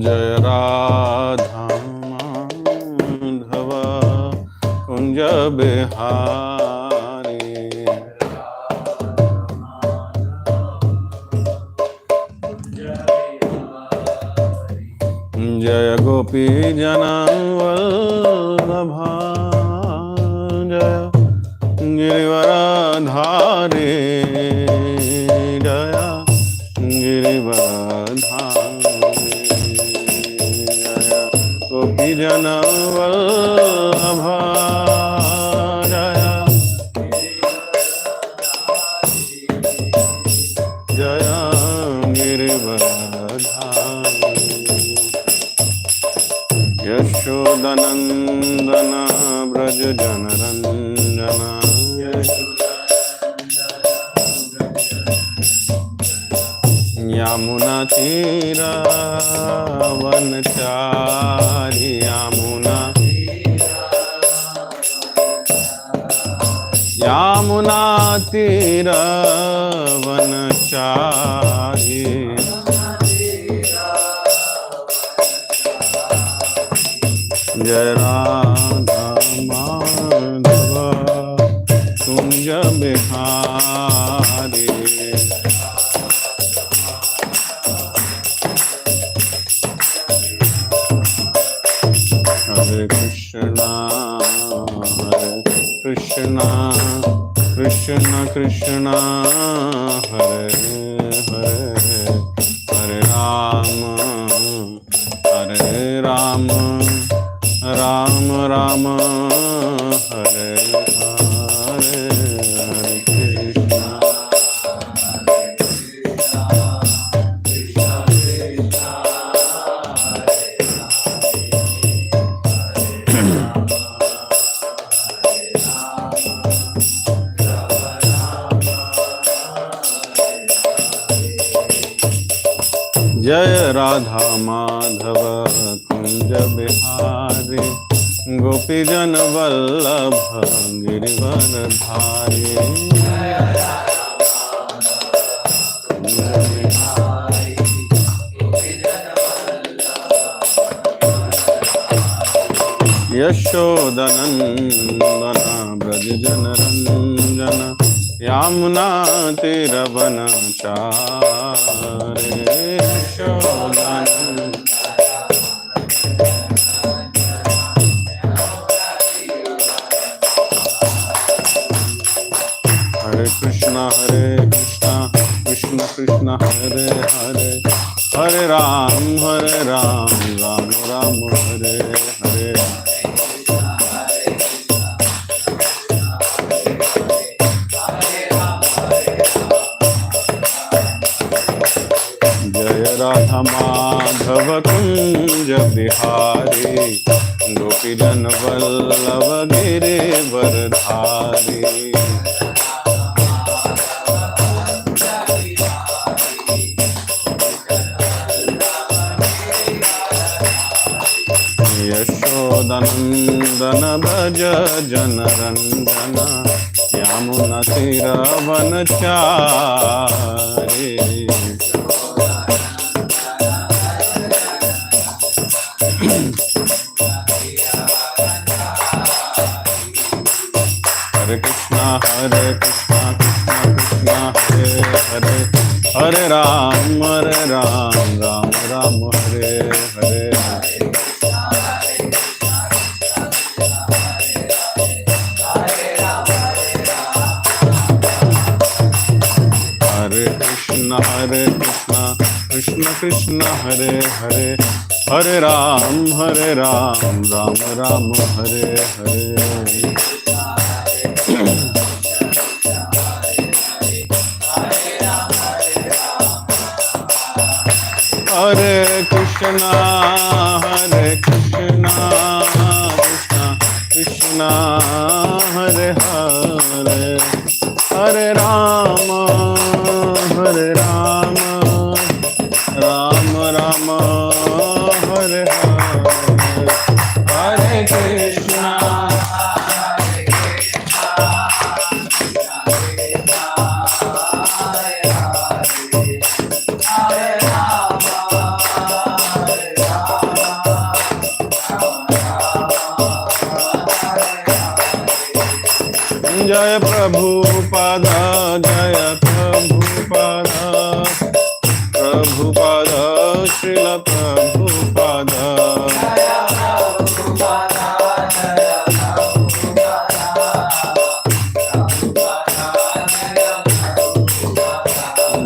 जय राधा माधव कुंज बिहारी जय गोपी जनवल्लभा जय गिरिवरधारी जय गिरिवरधारी जय गोपी जनवल्लभा जय जय गिरिवरधारी यशोदनंदन ब्रज जनरंजन यमुना तीरा वनचारी यमुना तीरा वनचारी जय राधा माधव कुंज बिहारी हरे कृष्णा कृष्ण कृष्णा हरे हरे हरे राम राम राम हरे हरे हरे कृष्णा जय राधा माधव कुंज बिहारी गोपी जन वल्लभ गिरिवरधारी यशोदनंदन ब्रज जनरंजन यमुना तीरवनचारी यशोदनंदन हरे कृष्णा कृष्ण कृष्ण हरे हरे हरे राम राम राम हरे हरे जय राधा माधव कुंज बिहारी गोपी जन वल्लभ गिरिवरधारी यशोदनंदन भज जनरंजन यमुना तीरवनचारी हरे कृष्णा कृष्ण कृष्ण हरे हरे हरे राम राम राम हरे हरे हरे कृष्णा कृष्ण कृष्ण हरे हरे हरे राम राम राम हरे हरे हरे कृष्णा कृष्ण कृष्ण हरे हरे हरे राम राम राम हरे हरे हरे कृष्णा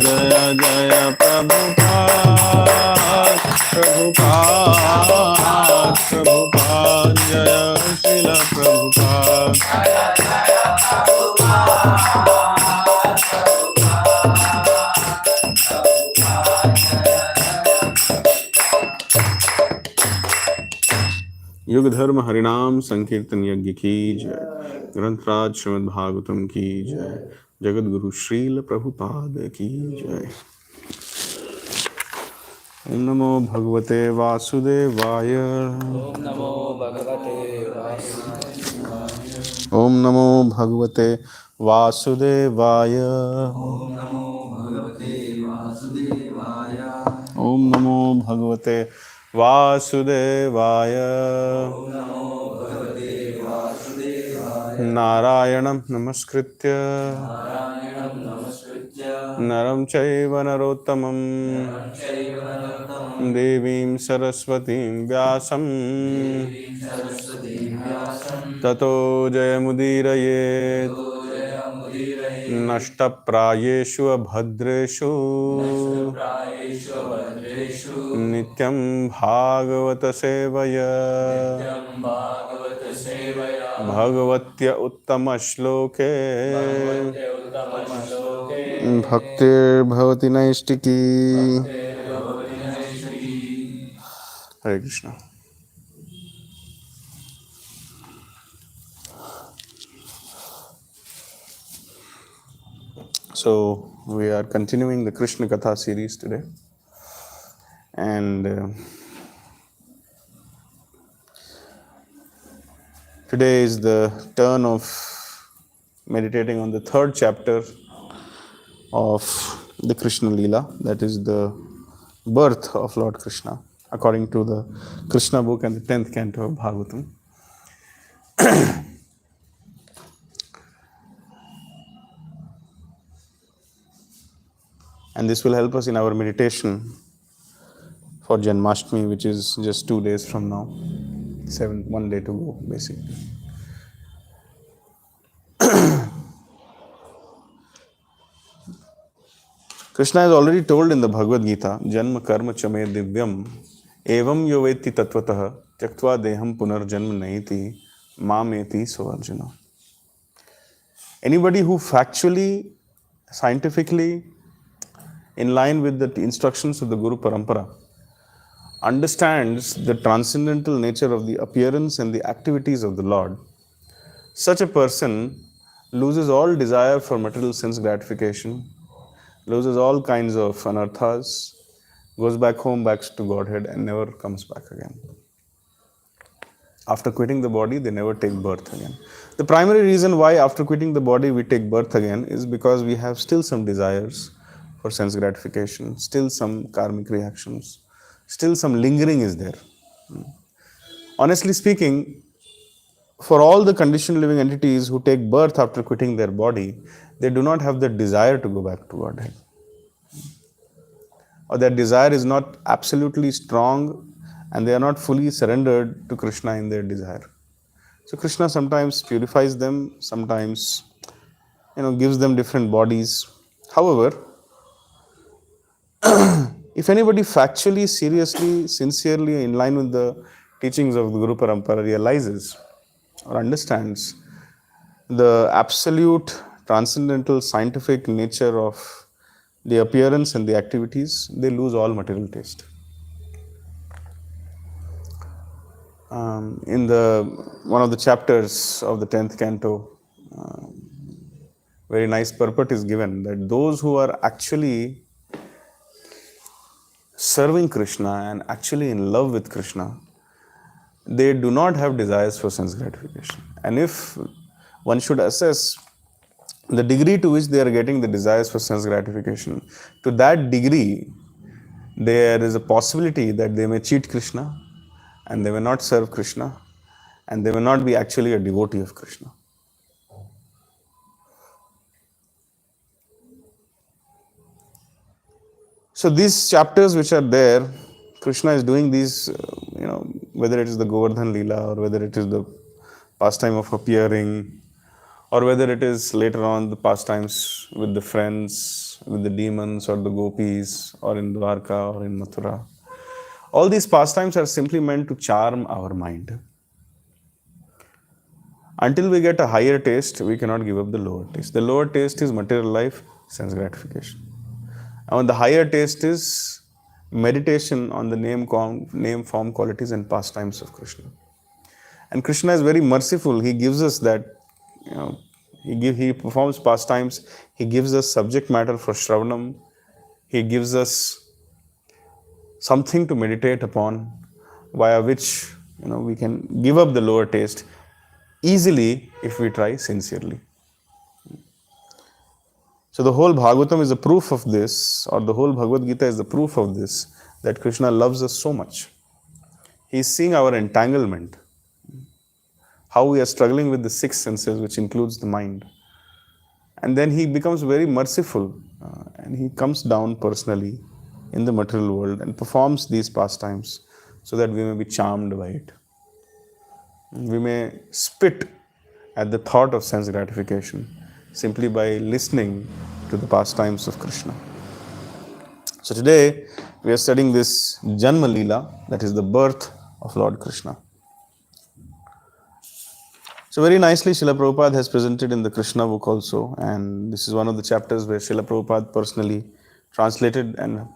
जय जय प्रभुपाद प्रभुपाद प्रभुपाद जय श्रील प्रभुपाद युग धर्म हरिनाम संकीर्तन यज्ञ की जय। ग्रंथराज श्रीमद् भागवतम की जय। जगत गुरु श्रील प्रभुपाद की जय। ओम नमो भगवते वासुदेवाय। ओम नमो भगवते वासुदेवाय। ओम नमो भगवते वासुदेवाय। ओम नमो भगवते वासुदेवाय। ओम नमो भगवते वासुदेवाय। ओम नमो भगवते वासुदेवाय। नारायणं नमस्कृत्य नारायणं नमस्कृत्य नरं चैव नरोत्तमं नरं चैव नरोत्तमं देवीं सरस्वतीं व्यासं देवीं सरस्वतीं व्यासं ततो जयमुदीरयेत्। ततो जयमुदीरये। नष्टप्रायेषु अभद्रेषु नष्टप्रायेषु भद्रेषु नित्यं भागवत सेवया। नित्यं भागवत सेवया। भगवत्य उत्तमश्लोके भगवते उत्तमश्लोके भक्तिर्भवति नैष्टिकी। भक्तिर्भवति नैष्टिकी। Hare Krishna. So we are continuing the Krishna Katha series today, and today is the turn of meditating on the third chapter of the Krishna Leela, that is the birth of Lord Krishna, according to the Krishna book and the 10th canto of Bhagavatam. And this will help us in our meditation for Janmashtami, which is just 2 days from now. 1 day to go, basically. Krishna has already told in the Bhagavad Gita, Janma karma chame divyam, evam yo veti tatvatah, tyaktva deham punarjanma nahiti, mameti so Arjuna. Anybody who factually, scientifically, in line with the instructions of the Guru Parampara, understands the transcendental nature of the appearance and the activities of the Lord, such a person loses all desire for material sense gratification, loses all kinds of anarthas, goes back home, back to Godhead, and never comes back again. After quitting the body, they never take birth again. The primary reason why after quitting the body we take birth again is because we have still some desires for sense gratification, still some karmic reactions, still some lingering is there. Honestly speaking, for all the conditioned living entities who take birth after quitting their body, they do not have the desire to go back to Godhead. Or their desire is not absolutely strong and they are not fully surrendered to Krishna in their desire. So Krishna sometimes purifies them, sometimes gives them different bodies. However, if anybody factually, seriously, sincerely, in line with the teachings of the Guru Parampara realizes or understands the absolute transcendental scientific nature of the appearance and the activities, they lose all material taste. In one of the chapters of the 10th canto, very nice purport is given that those who are actually serving Krishna and actually in love with Krishna, they do not have desires for sense gratification. And if one should assess the degree to which they are getting the desires for sense gratification, to that degree, there is a possibility that they may cheat Krishna and they may not serve Krishna and they may not be actually a devotee of Krishna. So these chapters which are there, Krishna is doing these, whether it is the Govardhan Leela or whether it is the pastime of appearing or whether it is later on the pastimes with the friends with the demons or the gopis or in Dwarka or in Mathura. All these pastimes are simply meant to charm our mind. Until we get a higher taste, we cannot give up the lower taste. The lower taste is material life, sense gratification. And the higher taste is meditation on the name, form, qualities, and pastimes of Krishna. And Krishna is very merciful. He gives us that, he performs pastimes. He gives us subject matter for Shravanam. He gives us something to meditate upon, via which we can give up the lower taste easily if we try sincerely. So the whole Bhagavatam is a proof of this, or the whole Bhagavad Gita is the proof of this, that Krishna loves us so much. He is seeing our entanglement, how we are struggling with the six senses, which includes the mind. And then he becomes very merciful, and he comes down personally in the material world and performs these pastimes so that we may be charmed by it. We may spit at the thought of sense gratification simply by listening to the pastimes of Krishna. So today we are studying this Janma Leela, that is the birth of Lord Krishna. So very nicely Srila Prabhupada has presented in the Krishna book also, and this is one of the chapters where Srila Prabhupada personally translated and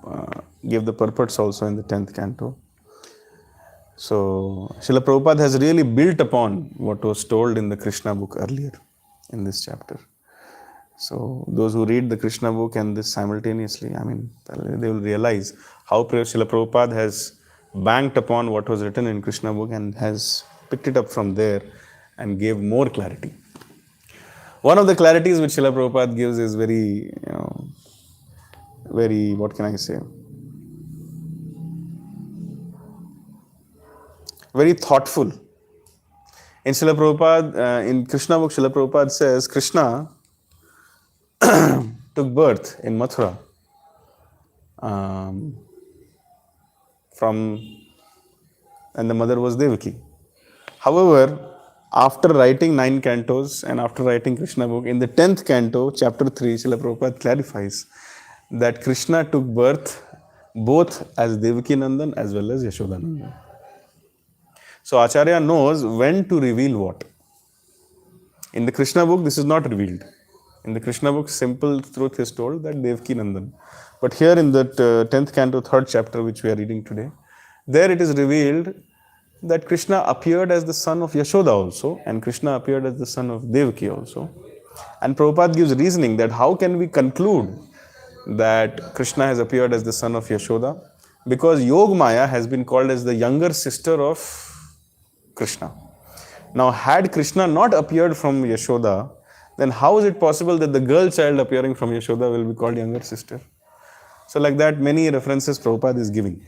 gave the purports also in the 10th canto. So Srila Prabhupada has really built upon what was told in the Krishna book earlier in this chapter. So those who read the Krishna book and this simultaneously, they will realize how Srila Prabhupada has banked upon what was written in Krishna book and has picked it up from there and gave more clarity. One of the clarities which Srila Prabhupada gives is very, what can I say? Very thoughtful. In Srila Prabhupada, in Krishna book, Srila Prabhupada says, Krishna took birth in Mathura and the mother was Devaki. However, after writing 9 cantos and after writing Krishna book, in the 10th canto, chapter 3, Srila Prabhupada clarifies that Krishna took birth both as Devaki Nandan as well as Yashoda Nandan. So Acharya knows when to reveal what. In the Krishna book, this is not revealed. In the Krishna book, simple truth is told that Devaki Nandan. But here in that 10th canto, 3rd chapter, which we are reading today, there it is revealed that Krishna appeared as the son of Yashoda also, and Krishna appeared as the son of Devaki also. And Prabhupada gives reasoning that how can we conclude that Krishna has appeared as the son of Yashoda? Because Yogmaya has been called as the younger sister of Krishna. Now, had Krishna not appeared from Yashoda, then how is it possible that the girl child appearing from Yashoda will be called younger sister? So like that, many references Prabhupada is giving.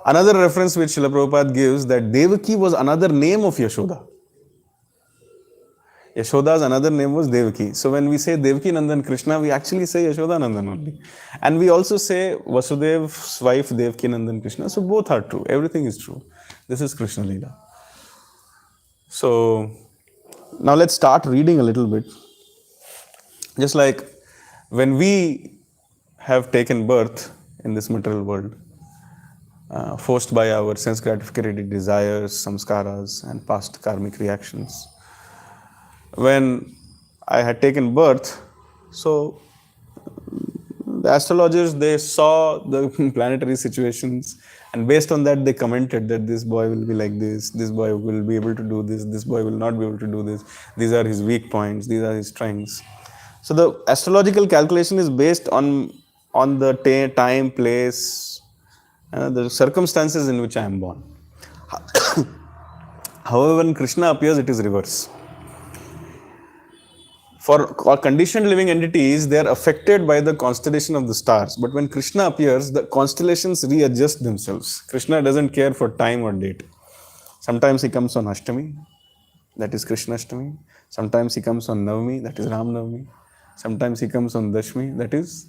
Another reference which Srila Prabhupada gives, that Devaki was another name of Yashoda. Yashoda's another name was Devaki. So when we say Devaki Nandan Krishna, we actually say Yashoda Nandan only. And we also say Vasudev's wife Devaki Nandan Krishna. So both are true. Everything is true. This is Krishna Leela. So now let's start reading a little bit. Just like when we have taken birth in this material world, forced by our sense gratificatory desires, samskaras, and past karmic reactions. When I had taken birth, so the astrologers, they saw the planetary situations, and based on that they commented that this boy will be like this boy will be able to do this boy will not be able to do this, these are his weak points, these are his strengths. So the astrological calculation is based on the time, place, the circumstances in which I am born. However, when Krishna appears, it is reverse. For conditioned living entities, they are affected by the constellation of the stars. But when Krishna appears, the constellations readjust themselves. Krishna doesn't care for time or date. Sometimes he comes on Ashtami, that is Krishna Ashtami. Sometimes he comes on Navami, that is Ram Navami. Sometimes he comes on Dashmi, that is...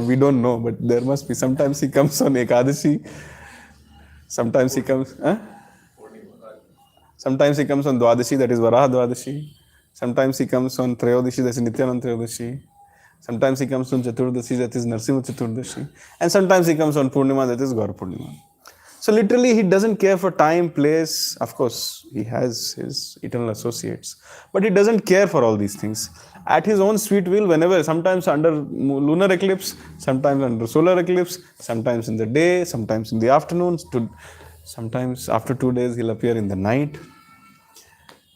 we don't know, but there must be. Sometimes he comes on Ekadashi. Sometimes he comes... Sometimes he comes on Dwadashi, that is Varaha Dwadashi. Sometimes he comes on Trayodasi, that is Nityanand Trayodashi. Sometimes he comes on Chaturdasi, that is Narsimha Chaturdashi. And sometimes he comes on Purnima, that is Gaur Purnima. So literally he doesn't care for time, place. Of course, he has his eternal associates. But he doesn't care for all these things. At his own sweet will, whenever, sometimes under lunar eclipse, sometimes under solar eclipse, sometimes in the day, sometimes in the afternoons, sometimes after 2 days he'll appear in the night.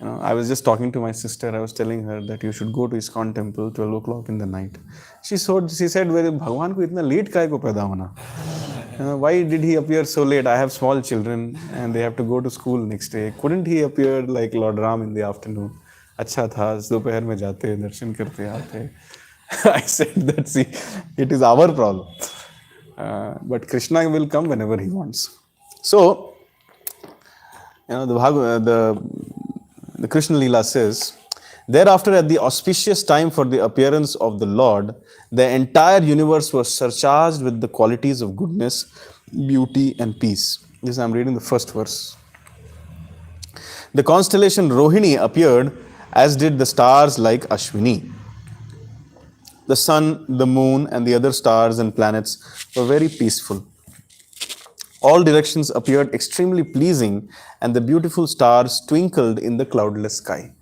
I was just talking to my sister. I was telling her that you should go to ISKCON temple 12 o'clock in the night. She said, Bhagwan ko itna late kai ko paida hona? Why did he appear so late? I have small children and they have to go to school next day. Couldn't he appear like Lord Ram in the afternoon? अच्छा था, दोपहर में जाते, दर्शन करते आते. I said that, see, it is our problem. But Krishna will come whenever he wants. So, the Krishna Leela says, thereafter, at the auspicious time for the appearance of the Lord, the entire universe was surcharged with the qualities of goodness, beauty, and peace. This I'm reading the first verse. The constellation Rohini appeared, as did the stars like Ashwini. The sun, the moon, and the other stars and planets were very peaceful. All directions appeared extremely pleasing, and the beautiful stars twinkled in the cloudless sky.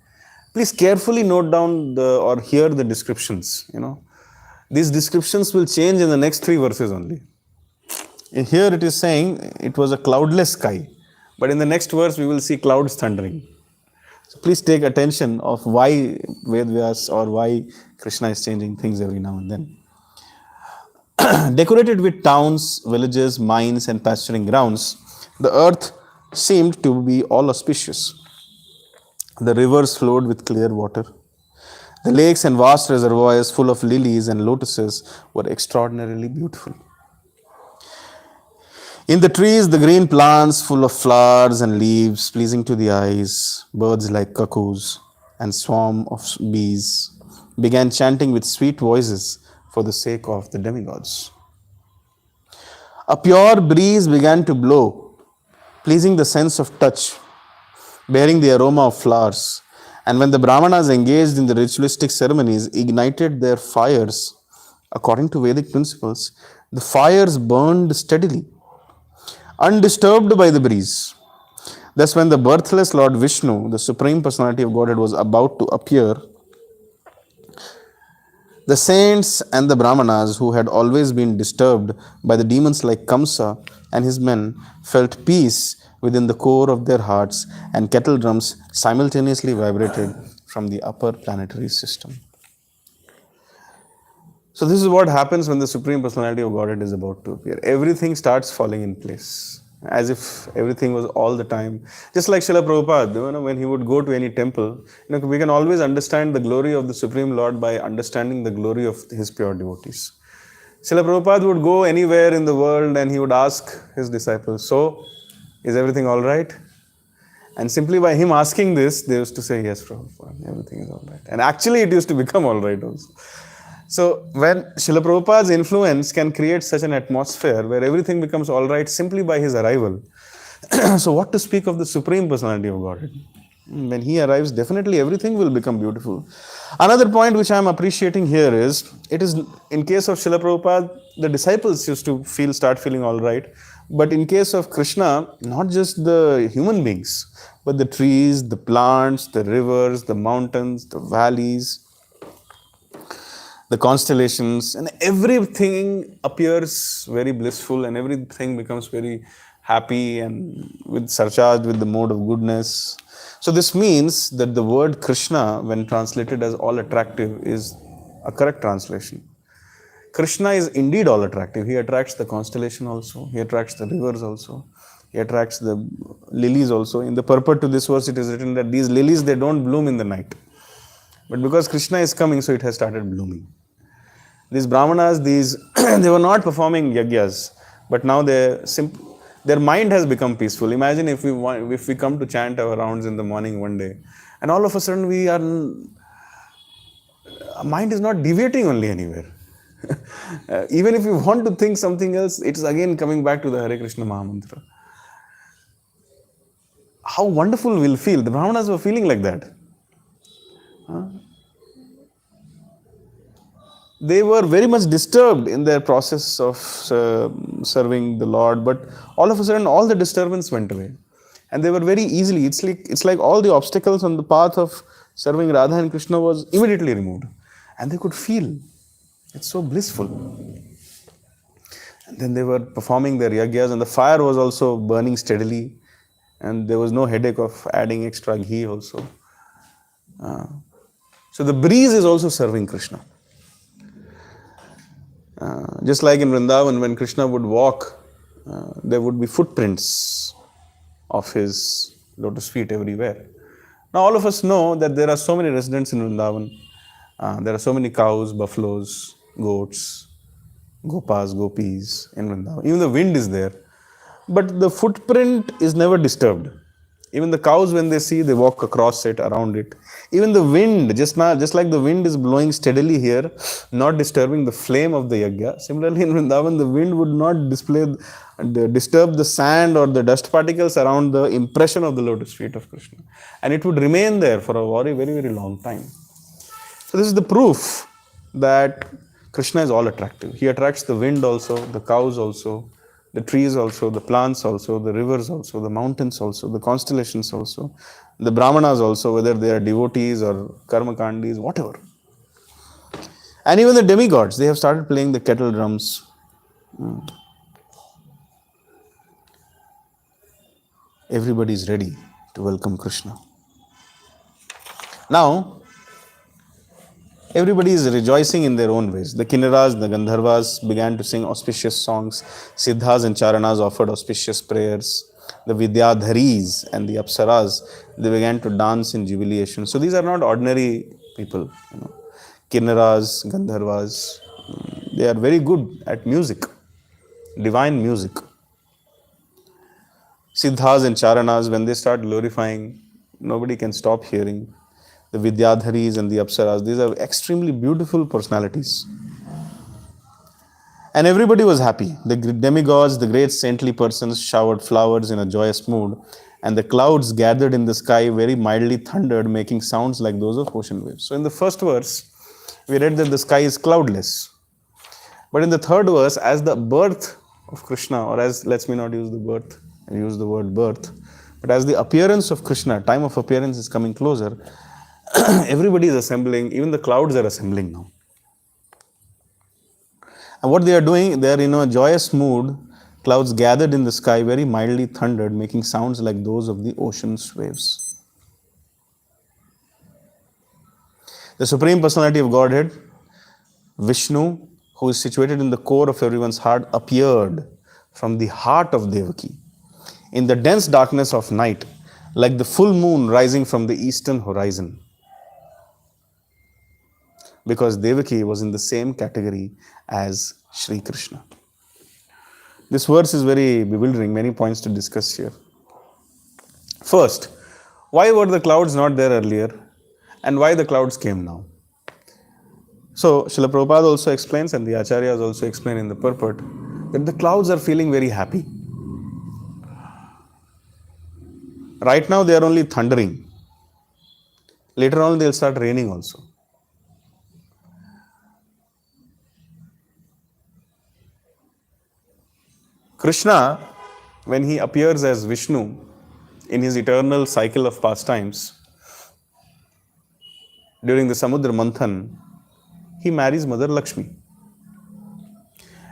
Please carefully note down or hear the descriptions. These descriptions will change in the next 3 verses only. Here it is saying it was a cloudless sky, but in the next verse we will see clouds thundering. So please take attention of why Vedvyas or why Krishna is changing things every now and then. Decorated with towns, villages, mines, and pasturing grounds, the earth seemed to be all auspicious. The rivers flowed with clear water. The lakes and vast reservoirs full of lilies and lotuses were extraordinarily beautiful. In the trees, the green plants full of flowers and leaves, pleasing to the eyes, birds like cuckoos and swarm of bees began chanting with sweet voices for the sake of the demigods. A pure breeze began to blow, pleasing the sense of touch, bearing the aroma of flowers. And when the Brahmanas engaged in the ritualistic ceremonies ignited their fires, according to Vedic principles, the fires burned steadily, undisturbed by the breeze. Thus, when the birthless Lord Vishnu, the Supreme Personality of Godhead, was about to appear, the saints and the Brahmanas, who had always been disturbed by the demons like Kamsa and his men, felt peace within the core of their hearts, and kettle drums simultaneously vibrated from the upper planetary system. So this is what happens when the Supreme Personality of Godhead is about to appear. Everything starts falling in place, as if everything was all the time. Just like Srila Prabhupada, when he would go to any temple, we can always understand the glory of the Supreme Lord by understanding the glory of his pure devotees. Srila Prabhupada would go anywhere in the world and he would ask his disciples, so, is everything all right? And simply by him asking this, they used to say, yes, Prabhupada, everything is all right. And actually it used to become all right also. So when Srila Prabhupada's influence can create such an atmosphere where everything becomes all right simply by his arrival, so what to speak of the Supreme Personality of Godhead? When he arrives, definitely everything will become beautiful. Another point which I am appreciating here is, it is in case of Srila Prabhupada, the disciples used to start feeling all right. But in case of Krishna, not just the human beings, but the trees, the plants, the rivers, the mountains, the valleys, the constellations, and everything appears very blissful and everything becomes very happy and surcharged with the mode of goodness. So this means that the word Krishna, when translated as all attractive, is a correct translation. Krishna is indeed all attractive. He attracts the constellation also. He attracts the rivers also. He attracts the lilies also. In the purport to this verse, it is written that these lilies, they don't bloom in the night. But because Krishna is coming, so it has started blooming. These Brahmanas, they were not performing yagyas, but now their mind has become peaceful. Imagine if we come to chant our rounds in the morning one day, and all of a sudden our mind is not deviating only anywhere. Even if we want to think something else, it is again coming back to the Hare Krishna Mahamantra. How wonderful we'll feel. The Brahmanas were feeling like that. They were very much disturbed in their process of serving the Lord, but all of a sudden, all the disturbance went away, and they were very easily. It's like all the obstacles on the path of serving Radha and Krishna was immediately removed, and they could feel. It's so blissful. And then they were performing their yagyas, and the fire was also burning steadily, and there was no headache of adding extra ghee also. So the breeze is also serving Krishna. Just like in Vrindavan, when Krishna would walk, there would be footprints of his lotus feet everywhere. Now, all of us know that there are so many residents in Vrindavan. There are so many cows, buffaloes, goats, gopas, gopis in Vrindavan. Even the wind is there. But the footprint is never disturbed. Even the cows, when they see, they walk across it, around it. Even the wind, just like the wind is blowing steadily here, not disturbing the flame of the yagya. Similarly, in Vrindavan, the wind would not disturb the sand or the dust particles around the impression of the lotus feet of Krishna. And it would remain there for a very, very, very long time. So this is the proof that Krishna is all attractive. He attracts the wind also, the cows also, the trees also, the plants also, the rivers also, the mountains also, the constellations also, the brahmanas also, whether they are devotees or karmakandis, whatever. And even the demigods, they have started playing the kettle drums. Everybody is ready to welcome Krishna. Now, everybody is rejoicing in their own ways. The Kinnaras, the Gandharvas began to sing auspicious songs. Siddhas and Charanas offered auspicious prayers. The Vidyadharis and the Apsaras, they began to dance in jubilation. So these are not ordinary people. Kinnaras, Gandharvas, they are very good at music, divine music. Siddhas and Charanas, when they start glorifying, nobody can stop hearing. The Vidyadharis and the Apsaras, these are extremely beautiful personalities. And everybody was happy. The demigods, the great saintly persons showered flowers in a joyous mood, and the clouds gathered in the sky very mildly thundered, making sounds like those of ocean waves. So in the first verse, we read that the sky is cloudless. But in the third verse, as the birth of Krishna, or as, let's me not use the birth, I use the word birth, but as the appearance of Krishna, time of appearance is coming closer, everybody is assembling, even the clouds are assembling now. And what they are doing, they are in a joyous mood. Clouds gathered in the sky, very mildly thundered, making sounds like those of the ocean's waves. The Supreme Personality of Godhead, Vishnu, who is situated in the core of everyone's heart, appeared from the heart of Devaki in the dense darkness of night, like the full moon rising from the eastern horizon. Because Devaki was in the same category as Sri Krishna. This verse is very bewildering, many points to discuss here. First, why were the clouds not there earlier, and why the clouds came now? So, Srila Prabhupada also explains, and the Acharyas also explain in the purport, that the clouds are feeling very happy. Right now they are only thundering. Later on they will start raining also. Krishna, when he appears as Vishnu in his eternal cycle of pastimes, during the Samudra Manthan, he marries Mother Lakshmi.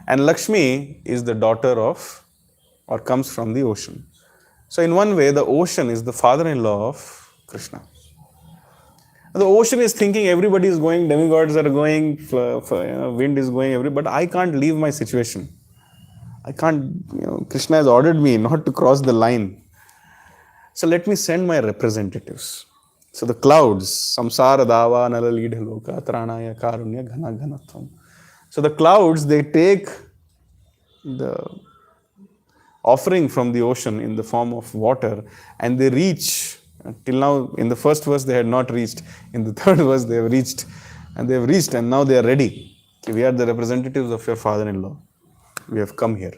And Lakshmi is the daughter of, or comes from the ocean. So in one way, the ocean is the father-in-law of Krishna. The ocean is thinking everybody is going, demigods are going, wind is going, but I can't leave my situation. I can't, Krishna has ordered me not to cross the line. So let me send my representatives. So the clouds, samsara dava nala leedha loka tranaya karunya ghana ghanatvam. So the clouds, they take the offering from the ocean in the form of water, and they reach. Till now, in the first verse they had not reached. In the third verse they have reached. And now they are ready. We are the representatives of your father-in-law. We have come here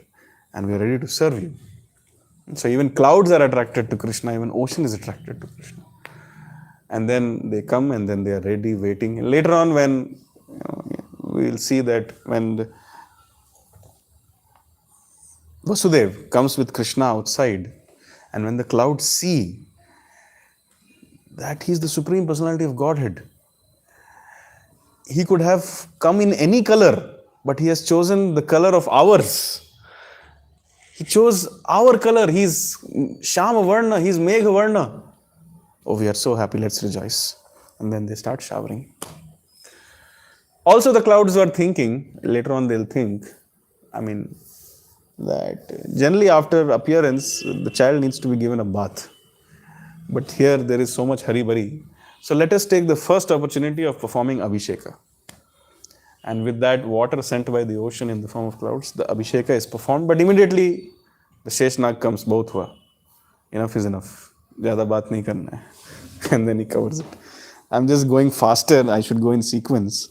and we are ready to serve you. So even clouds are attracted to Krishna, even ocean is attracted to Krishna. And then they come and then they are ready, waiting. Later on, when we will see that when Vasudev comes with Krishna outside, and when the clouds see that he is the Supreme Personality of Godhead, he could have come in any color, but he has chosen the color of ours. He chose our color. He's Shama Varna, he's Megha Varna. Oh, we are so happy, let's rejoice. And then they start showering. Also, the clouds were thinking, later on they'll think, that generally after appearance, the child needs to be given a bath. But here there is so much hari-bari. So let us take the first opportunity of performing Abhisheka. And with that water sent by the ocean in the form of clouds, the Abhisheka is performed. But immediately the Sheshnag comes, both hua. Enough is enough. Jyada baat nahi karna hai. And then he covers it. I'm just going faster. I should go in sequence.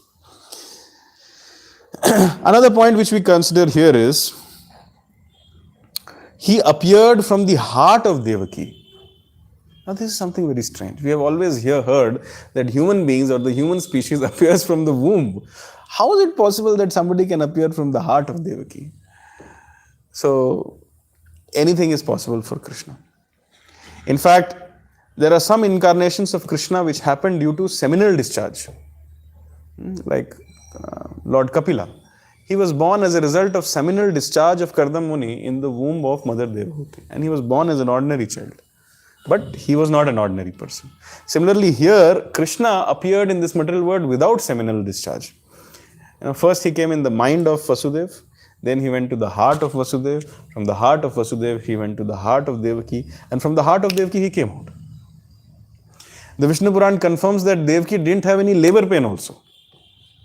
Another point which we consider here is, he appeared from the heart of Devaki. Now this is something very strange. We have always heard that human beings or the human species appears from the womb. How is it possible that somebody can appear from the heart of Devaki? So anything is possible for Krishna. In fact, there are some incarnations of Krishna which happen due to seminal discharge. Like Lord Kapila. He was born as a result of seminal discharge of Kardam Muni in the womb of Mother Devahuti. And he was born as an ordinary child. But he was not an ordinary person. Similarly, here, Krishna appeared in this material world without seminal discharge. First he came in the mind of Vasudev, then he went to the heart of Vasudev, from the heart of Vasudev he went to the heart of Devaki, and from the heart of Devaki he came out. The Vishnu Puran confirms that Devaki didn't have any labor pain also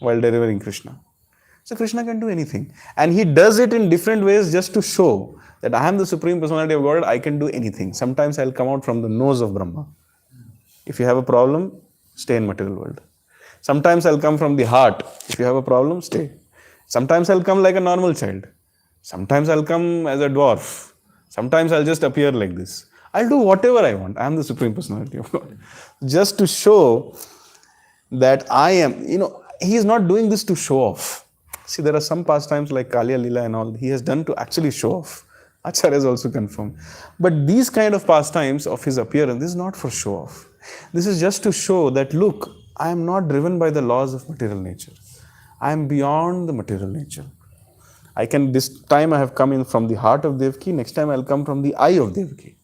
while delivering Krishna. So Krishna can do anything. And he does it in different ways just to show that I am the Supreme Personality of God, I can do anything. Sometimes I'll come out from the nose of Brahma. If you have a problem, stay in material world. Sometimes I'll come from the heart. If you have a problem, stay. Sometimes I'll come like a normal child. Sometimes I'll come as a dwarf. Sometimes I'll just appear like this. I'll do whatever I want. I am the Supreme Personality of God. Just to show that I am, he is not doing this to show off. See, there are some pastimes like Kalya Lila and all, he has done to actually show off. Acharya is also confirmed. But these kind of pastimes of his appearance, this is not for show off. This is just to show that, look, I am not driven by the laws of material nature. I am beyond the material nature. This time I have come in from the heart of Devaki, next time I'll come from the eye of Devaki.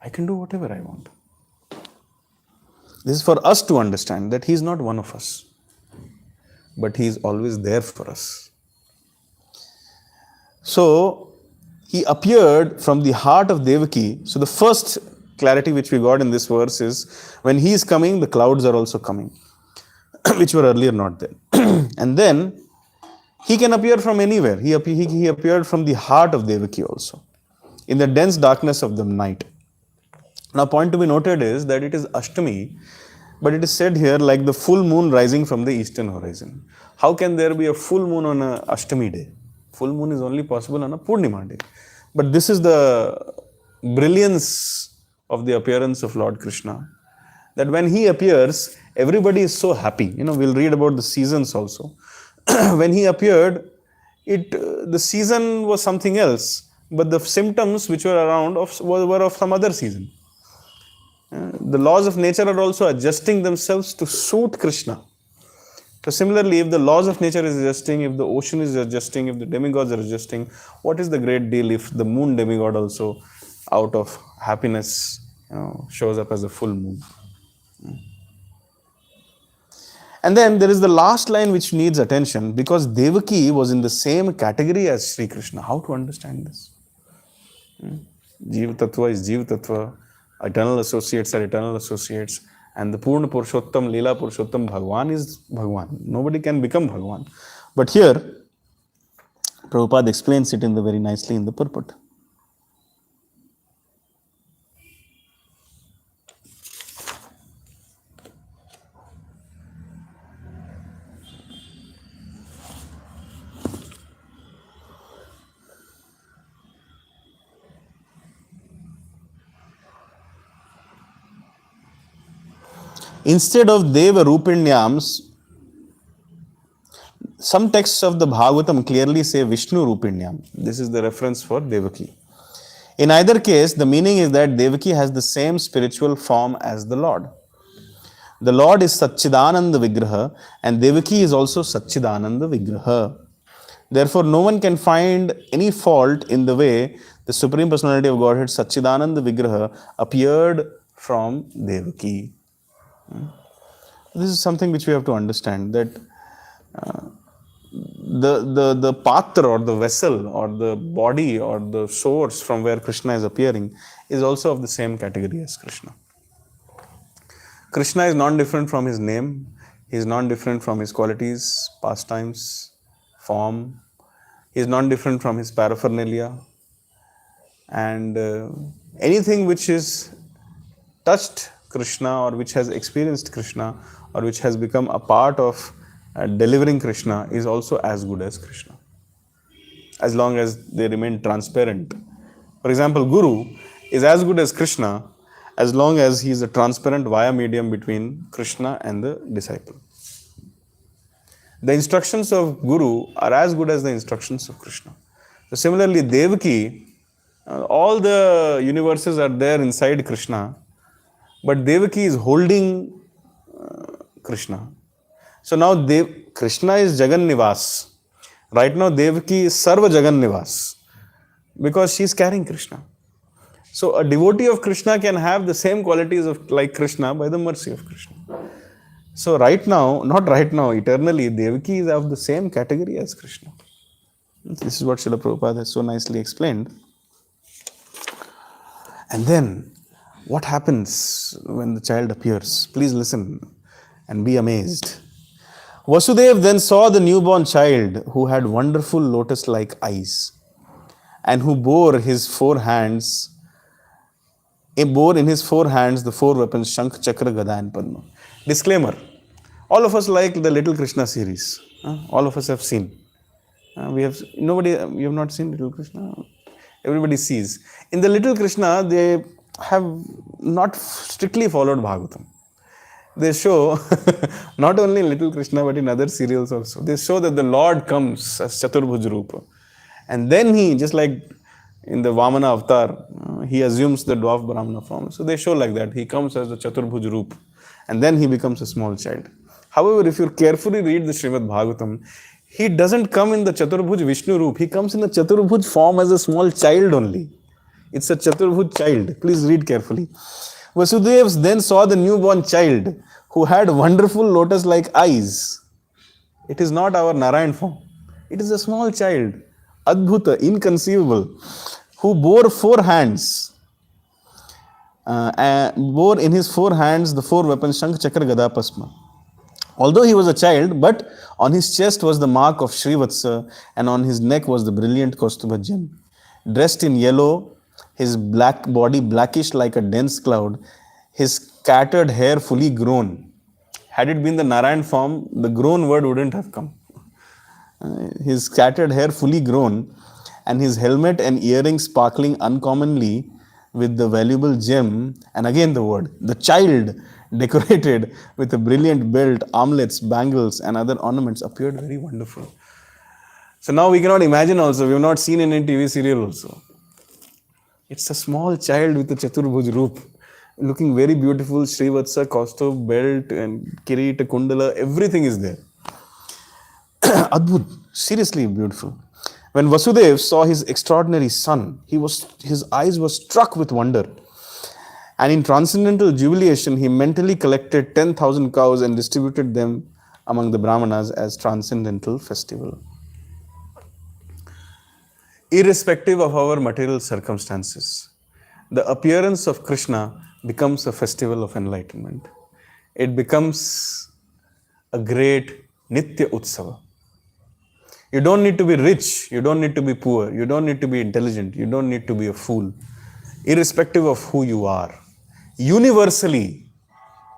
I can do whatever I want. This is for us to understand that he is not one of us, but he is always there for us. So, he appeared from the heart of Devaki. So, the first clarity which we got in this verse is, when he is coming, the clouds are also coming, which were earlier not there. And then, he can appear from anywhere. He appeared from the heart of Devaki also, in the dense darkness of the night. Now, point to be noted is that it is Ashtami, but it is said here like the full moon rising from the eastern horizon. How can there be a full moon on a Ashtami day? Full moon is only possible on a Purnima day. But this is the brilliance of the appearance of Lord Krishna, that when he appears, everybody is so happy. We'll read about the seasons also. When he appeared, the season was something else, but the symptoms which were around were of some other season. The laws of nature are also adjusting themselves to suit Krishna. So similarly, if the laws of nature is adjusting, if the ocean is adjusting, if the demigods are adjusting, what is the great deal if the moon demigod also, out of happiness, shows up as a full moon? And then there is the last line which needs attention, because Devaki was in the same category as Sri Krishna. How to understand this? Jiva Tattva is Jiva Tattva. Eternal associates are eternal associates, and the Purna Purushottam, Leela Purushottam, Bhagwan is Bhagwan. Nobody can become Bhagwan. But here, Prabhupada explains it very nicely in the purport. Instead of Deva Rupinyams, some texts of the Bhagavatam clearly say Vishnu Rupinyam. This is the reference for Devaki. In either case, the meaning is that Devaki has the same spiritual form as the Lord. The Lord is Satchidananda Vigraha and Devaki is also Satchidananda Vigraha. Therefore, no one can find any fault in the way the Supreme Personality of Godhead Satchidananda Vigraha appeared from Devaki. This is something which we have to understand, that the patra or the vessel or the body or the source from where Krishna is appearing is also of the same category as Krishna. Krishna is non-different from his name, he is non-different from his qualities, pastimes, form, he is non-different from his paraphernalia, and anything which is touched Krishna or which has experienced Krishna or which has become a part of delivering Krishna is also as good as Krishna, as long as they remain transparent. For example, Guru is as good as Krishna as long as he is a transparent via medium between Krishna and the disciple. The instructions of Guru are as good as the instructions of Krishna. So similarly, Devaki, all the universes are there inside Krishna, but Devaki is holding Krishna. So now Krishna is Jagan Nivas. Right now Devaki is Sarva Jagan Nivas because she is carrying Krishna. So a devotee of Krishna can have the same qualities of like Krishna by the mercy of Krishna. So right now, not right now, eternally, Devaki is of the same category as Krishna. This is what Srila Prabhupada has so nicely explained. And then, what happens when the child appears? Please listen and be amazed. Vasudev then saw the newborn child who had wonderful lotus-like eyes and who bore in his four hands the four weapons Shankh, Chakra, Gada and Padma. Disclaimer, all of us like the Little Krishna series. All of us have seen. You have not seen Little Krishna? Everybody sees. In the Little Krishna, they have not strictly followed Bhagavatam. They show, not only in Little Krishna, but in other serials also, they show that the Lord comes as Chaturbhuj Rupa. And then he, just like in the Vamana avatar, he assumes the dwarf Brahmana form. So they show like that. He comes as the Chaturbhuj Rupa. And then he becomes a small child. However, if you carefully read the Srimad Bhagavatam, he doesn't come in the Chaturbhuj Vishnu Rup. He comes in the Chaturbhuj form as a small child only. It's a Chaturbhuj child. Please read carefully. Vasudeva then saw the newborn child who had wonderful lotus-like eyes. It is not our Narayan form. It is a small child, Adbhuta, inconceivable, who bore four hands, bore in his four hands the four weapons Shankh, Chakra, Gada, Pasma. Although he was a child, but on his chest was the mark of Srivatsa and on his neck was the brilliant Kaustubha gem. Dressed in yellow, his black body blackish like a dense cloud, his scattered hair fully grown. Had it been the Narayan form, the grown word wouldn't have come. His scattered hair fully grown, and his helmet and earrings sparkling uncommonly with the valuable gem, and again the word, the child decorated with a brilliant belt, armlets, bangles, and other ornaments appeared very wonderful. So now we cannot imagine also, we have not seen in any TV serial also. It's a small child with a Chaturbhuj Roop, looking very beautiful, Srivatsa, Kaustubh, belt, and Kirit, Kundala, everything is there. Adbhut, seriously beautiful. When Vasudev saw his extraordinary son, his eyes were struck with wonder. And in transcendental jubilation, he mentally collected 10,000 cows and distributed them among the Brahmanas as transcendental festival. Irrespective of our material circumstances, the appearance of Krishna becomes a festival of enlightenment. It becomes a great Nitya Utsava. You don't need to be rich, you don't need to be poor, you don't need to be intelligent, you don't need to be a fool. Irrespective of who you are, universally,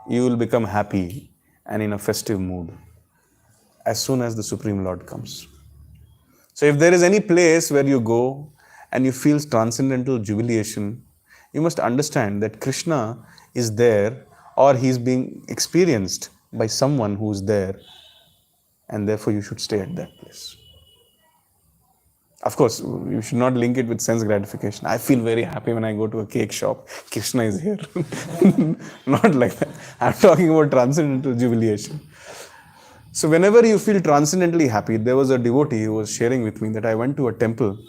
you will become happy and in a festive mood as soon as the Supreme Lord comes. So if there is any place where you go and you feel transcendental jubilation, you must understand that Krishna is there or he's being experienced by someone who's there, and therefore you should stay at that place. Of course, you should not link it with sense gratification. I feel very happy when I go to a cake shop. Krishna is here. Not like that. I'm talking about transcendental jubilation. So whenever you feel transcendently happy, there was a devotee who was sharing with me that I went to a temple,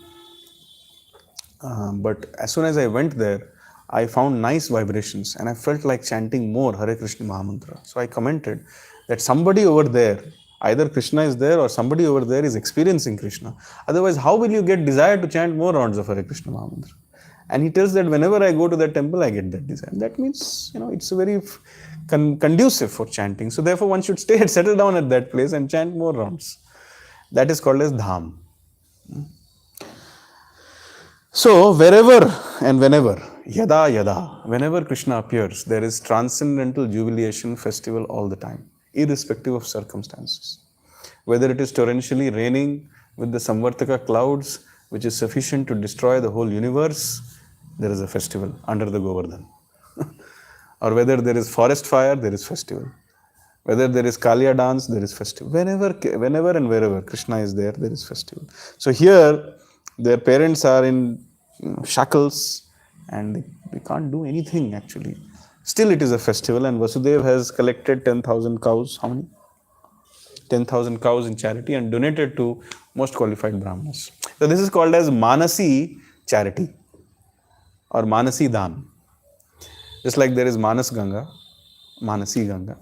but as soon as I went there, I found nice vibrations and I felt like chanting more Hare Krishna Mahamantra. So I commented that somebody over there, either Krishna is there or somebody over there is experiencing Krishna. Otherwise, how will you get desire to chant more rounds of Hare Krishna Mahamantra? And he tells that whenever I go to that temple, I get that desire. That means, it's a very conducive for chanting. So therefore, one should stay and settle down at that place and chant more rounds. That is called as dham. So wherever and whenever, yada yada, whenever Krishna appears, there is transcendental jubilation festival all the time, irrespective of circumstances. Whether it is torrentially raining with the Samvartaka clouds, which is sufficient to destroy the whole universe, there is a festival under the Govardhan. Or whether there is forest fire, there is festival. Whether there is Kaliya dance, there is festival. Whenever and wherever Krishna is there, there is festival. So here, their parents are in shackles and they can't do anything actually. Still it is a festival, and Vasudeva has collected 10,000 cows. How many? 10,000 cows in charity and donated to most qualified Brahmanas. So this is called as Manasi charity or Manasi Dan. Just like there is Manas Ganga, Manasi Ganga.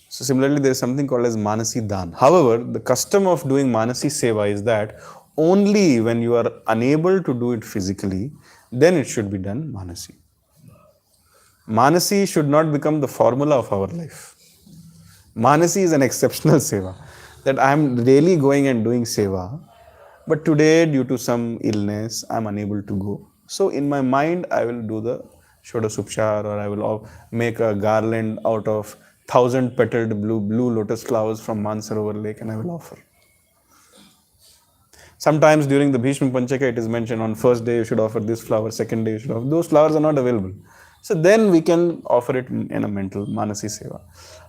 So similarly, there is something called as Manasi Dan. However, the custom of doing Manasi Seva is that only when you are unable to do it physically, then it should be done Manasi. Manasi should not become the formula of our life. Manasi is an exceptional Seva. That I am really going and doing Seva, but today due to some illness, I am unable to go. So in my mind, I will do the Shodasupchar, or I will make a garland out of 1,000 petaled blue lotus flowers from Mansarovar lake and I will offer. Sometimes during the Bhishma Panchaka, it is mentioned on first day you should offer this flower, second day you should offer. Those flowers are not available. So then we can offer it in a mental Manasi Seva.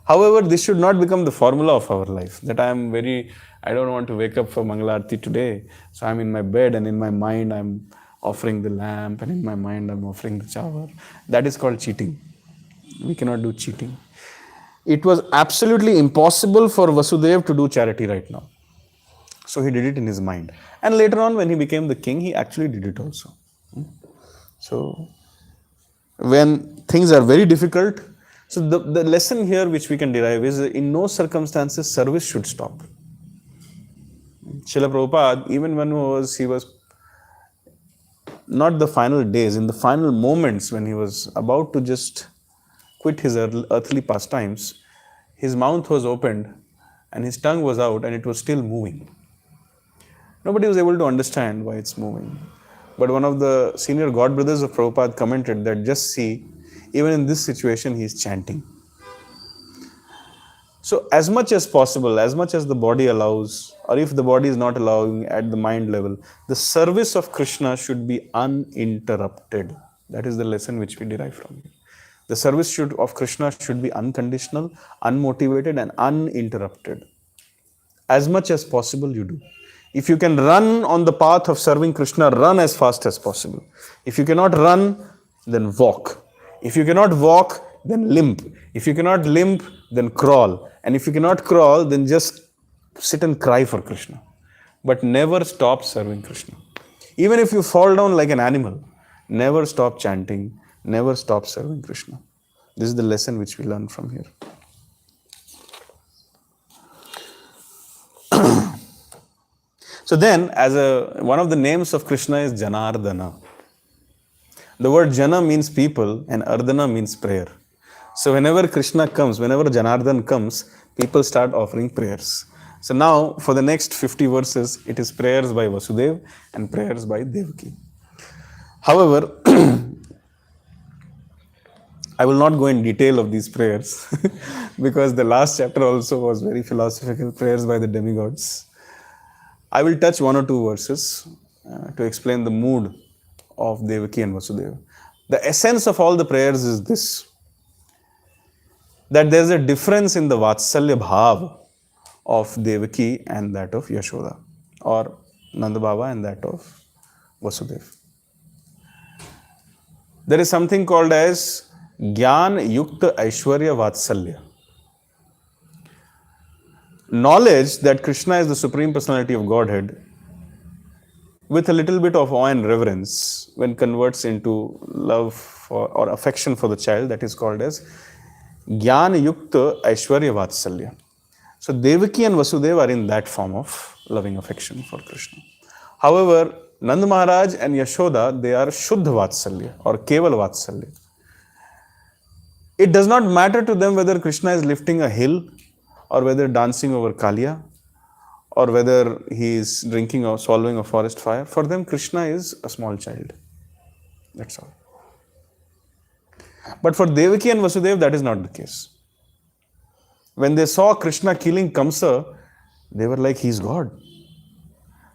However, this should not become the formula of our life. That I don't want to wake up for Mangalarti today. So I'm in my bed and in my mind I'm offering the lamp and in my mind I'm offering the chawar. That is called cheating. We cannot do cheating. It was absolutely impossible for Vasudeva to do charity right now. So he did it in his mind. And later on, when he became the king, he actually did it also. So when things are very difficult, so the lesson here which we can derive is in no circumstances service should stop. Srila Prabhupada, even when he was not the final days, in the final moments when he was about to just quit his earthly pastimes, his mouth was opened and his tongue was out and it was still moving. Nobody was able to understand why it's moving. But one of the senior god brothers of Prabhupada commented that just see, even in this situation, he is chanting. So as much as possible, as much as the body allows, or if the body is not allowing at the mind level, the service of Krishna should be uninterrupted. That is the lesson which we derive from here. The service of Krishna should be unconditional, unmotivated and uninterrupted. As much as possible you do. If you can run on the path of serving Krishna, run as fast as possible. If you cannot run, then walk. If you cannot walk, then limp. If you cannot limp, then crawl. And if you cannot crawl, then just sit and cry for Krishna. But never stop serving Krishna. Even if you fall down like an animal, never stop chanting, never stop serving Krishna. This is the lesson which we learn from here. So then, one of the names of Krishna is Janardana. The word Jana means people and Ardana means prayer. So whenever Krishna comes, whenever Janardhan comes, people start offering prayers. So now, for the next 50 verses, it is prayers by Vasudeva and prayers by Devaki. However, I will not go in detail of these prayers because the last chapter also was very philosophical, prayers by the demigods. I will touch one or two verses to explain the mood of Devaki and Vasudeva. The essence of all the prayers is this. that there's a difference in the Vatsalya Bhav of Devaki and that of Yashoda, or Nanda Baba and that of Vasudeva. There is something called as Gyan Yukta Aishwarya Vatsalya. Knowledge that Krishna is the Supreme Personality of Godhead with a little bit of awe and reverence when converts into love for, or affection for the child, that is called as Gyan Yukta Aishwarya Vatsalya. So Devaki and Vasudeva are in that form of loving affection for Krishna. However, Nand Maharaj and Yashoda, they are Shuddha Vatsalya or Keval Vatsalya. It does not matter to them whether Krishna is lifting a hill or whether dancing over Kaliya or whether he is drinking or swallowing a forest fire. For them, Krishna is a small child. That's all. But for Devaki and Vasudeva, that is not the case. When they saw Krishna killing Kamsa, they were like, he is God.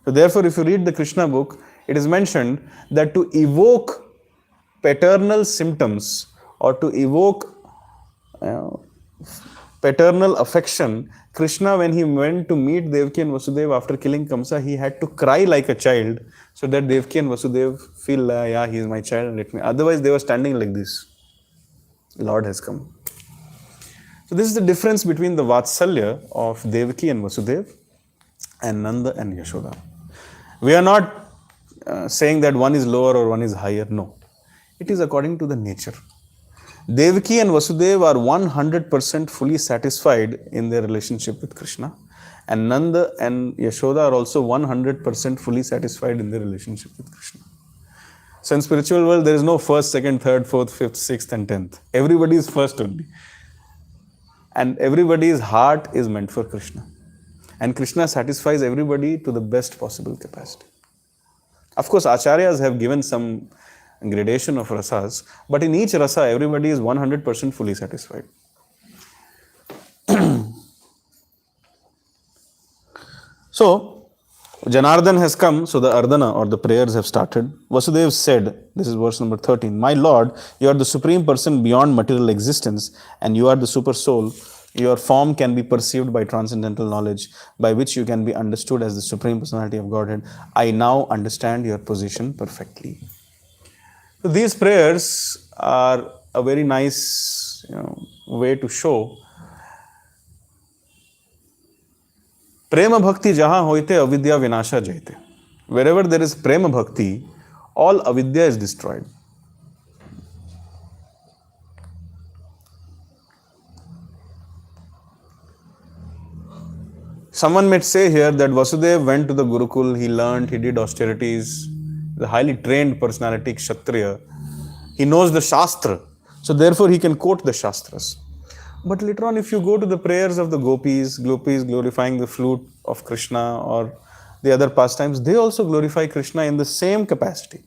So therefore, if you read the Krishna book, it is mentioned that to evoke paternal symptoms or to evoke paternal affection, Krishna, when he went to meet Devaki and Vasudeva after killing Kamsa, he had to cry like a child so that Devaki and Vasudeva feel, yeah, he is my child, let me. Otherwise, they were standing like this. Lord has come. So this is the difference between the Vatsalya of Devaki and Vasudeva and Nanda and Yashoda. We are not saying that one is lower or one is higher. No. It is according to the nature. Devaki and Vasudeva are 100% fully satisfied in their relationship with Krishna. And Nanda and Yashoda are also 100% fully satisfied in their relationship with Krishna. So in spiritual world, there is no first, second, third, fourth, fifth, sixth and 10th. Everybody is first only. And everybody's heart is meant for Krishna. And Krishna satisfies everybody to the best possible capacity. Of course, Acharyas have given some gradation of rasas, but in each rasa, everybody is 100% fully satisfied. So, Janardhan has come, so the Ardhana or the prayers have started. Vasudeva said, this is verse number 13, My Lord, you are the Supreme Person beyond material existence and you are the Super Soul. Your form can be perceived by transcendental knowledge, by which you can be understood as the Supreme Personality of Godhead. I now understand your position perfectly. So these prayers are a very nice way to show Prema Bhakti jaha hoite avidya vinasha jayate. Wherever there is Prema Bhakti, all avidya is destroyed. Someone might say here that Vasudeva went to the Gurukul, he learned, he did austerities, the highly trained personality, Kshatriya. He knows the Shastra, so therefore he can quote the Shastras. But later on, if you go to the prayers of the gopis glorifying the flute of Krishna or the other pastimes, they also glorify Krishna in the same capacity.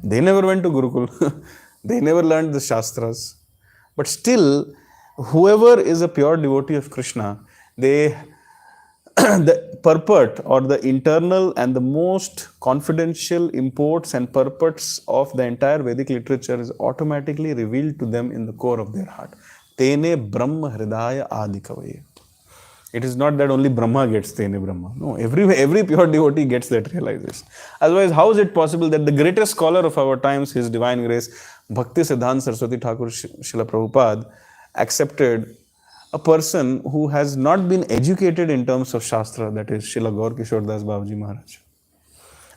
They never went to Gurukul, they never learned the Shastras. But still, whoever is a pure devotee of Krishna, they the purport or the internal and the most confidential imports and purports of the entire Vedic literature is automatically revealed to them in the core of their heart. Tene Brahma Hridaya Adikavaye. It is not that only Brahma gets Tene Brahma. No, every pure devotee gets that realization. Otherwise, how is it possible that the greatest scholar of our times, His Divine Grace, Bhakti Siddhanta Saraswati Thakur Srila Prabhupada, accepted a person who has not been educated in terms of Shastra, that is Srila Gaur Kishore Das Babaji Maharaj.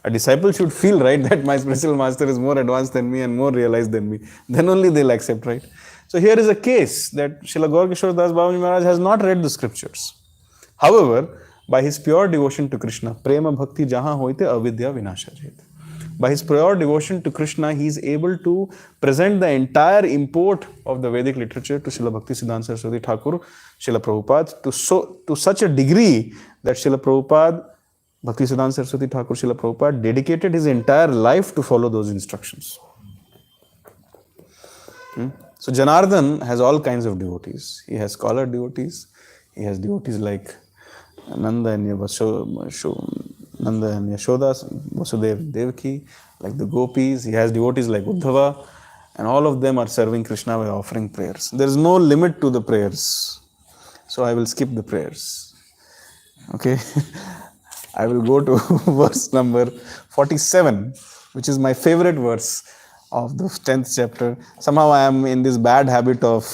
A disciple should feel, right, that my spiritual master is more advanced than me and more realized than me. Then only they'll accept, right? So here is a case that Srila Gaur Kishore Das Babaji Maharaj has not read the scriptures. However, by his pure devotion to Krishna, Prema Bhakti Jaha Hoite Avidya Vinasha Jayate. By his pure devotion to Krishna, he is able to present the entire import of the Vedic literature to Srila Bhakti Siddhanta Saraswati Thakur, Srila Prabhupada, to such a degree that Srila Prabhupada, Bhakti Siddhanta Saraswati Thakur, Srila Prabhupada dedicated his entire life to follow those instructions. So Janardhan has all kinds of devotees. He has scholar devotees. He has devotees like Nanda and Yashoda, Vasudeva, Devaki, like the gopis. He has devotees like Uddhava, And all of them are serving Krishna by offering prayers. There is no limit to the prayers. So I will skip the prayers. Okay. I will go to verse number 47, which is my favorite verse of the 10th chapter. Somehow I am in this bad habit of,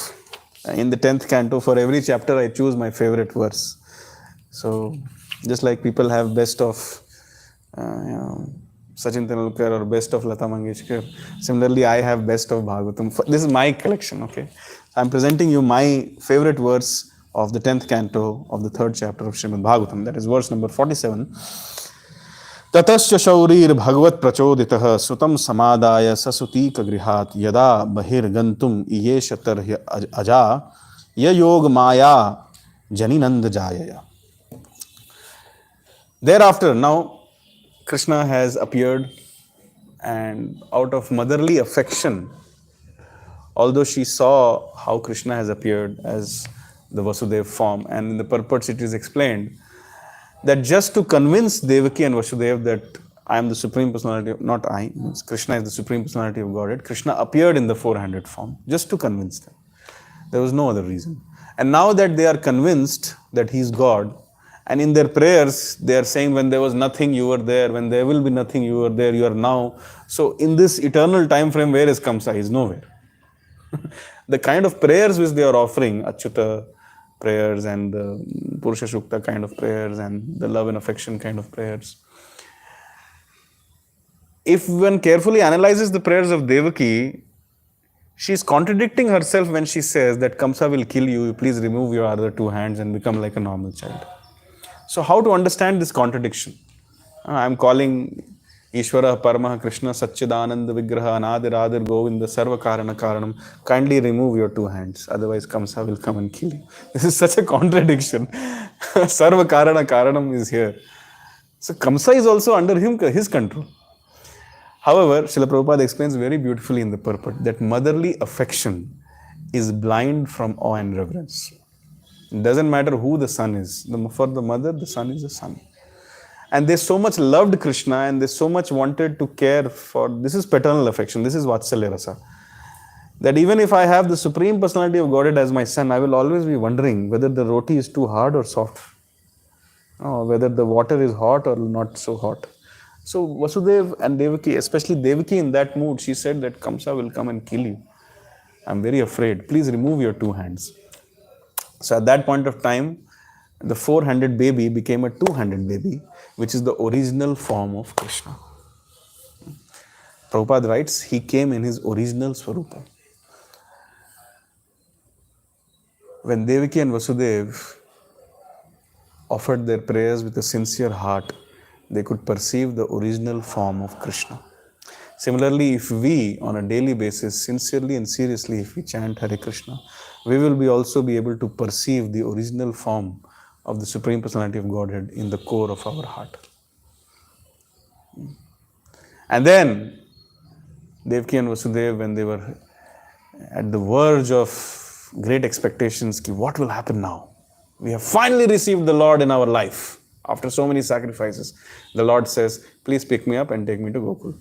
in the 10th canto, for every chapter I choose my favorite verse. So, just like people have best of Sachin Tendulkar or best of Lata Mangeshkar, similarly I have best of Bhagavatam. This is my collection, okay? So I'm presenting you my favorite verse of the 10th canto of the 3rd chapter of Srimad Bhagavatam. That is verse number 47. ततश्च शौरीर भगवत प्रचोदितः सुतम समादाय ससुतीक गृहात् यदा बहिर्गन्तुम इयेष तर्ह्य अजा योग माया जनिनंद जायया. Thereafter, now Krishna has appeared, and out of motherly affection, although she saw how Krishna has appeared as the Vasudeva form, and in the purports it is explained that just to convince Devaki and Vasudeva that I am the Supreme Personality, not I, Krishna is the Supreme Personality of Godhead, Krishna appeared in the four-handed form, just to convince them. There was no other reason. And now that they are convinced that he is God, and in their prayers they are saying, when there was nothing you were there, when there will be nothing you were there, you are now. So in this eternal time frame, where is Kamsa? He is nowhere. The kind of prayers which they are offering, Acyuta prayers and the Purusha Shukta kind of prayers and the love and affection kind of prayers. If one carefully analyzes the prayers of Devaki, she is contradicting herself when she says that Kamsa will kill you, please remove your other two hands and become like a normal child. So how to understand this contradiction? I am calling Ishvara Paramaha Krishna Satchidananda Vigraha Anadiradir Govinda Sarva Karana Karanam. Kindly remove your two hands, otherwise Kamsa will come and kill you. This is such a contradiction. Sarva Karana Karanam is here. So Kamsa is also under his control. However, Srila Prabhupada explains very beautifully in the purport that motherly affection is blind from awe and reverence. It doesn't matter who the son is. For the mother, the son is the son. And they so much loved Krishna and they so much wanted to care for, this is paternal affection, this is Vatsalya Rasa. That even if I have the Supreme Personality of Godhead as my son, I will always be wondering whether the roti is too hard or soft. Or whether the water is hot or not so hot. So Vasudeva and Devaki, especially Devaki in that mood, she said that Kamsa will come and kill you. I'm very afraid. Please remove your two hands. So at that point of time, the four-handed baby became a two-handed baby, which is the original form of Krishna. Prabhupada writes, he came in his original Swarupa. When Devaki and Vasudeva offered their prayers with a sincere heart, they could perceive the original form of Krishna. Similarly, if we, on a daily basis, sincerely and seriously, if we chant Hare Krishna, we will also be able to perceive the original form of the Supreme Personality of Godhead in the core of our heart. And then, Devaki and Vasudeva, when they were at the verge of great expectations, what will happen now? We have finally received the Lord in our life. After so many sacrifices, the Lord says, please pick me up and take me to Gokul.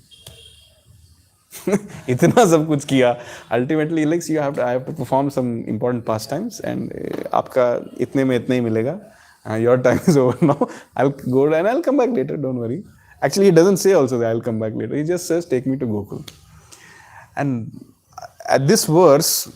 इतना सब कुछ किया. Ultimately, like, I have to perform some important pastimes, and आपका इतने में इतना ही मिलेगा. Your time is over now. I'll go and I'll come back later. Don't worry. Actually, he doesn't say also that I'll come back later. He just says, take me to Gokul. And at this verse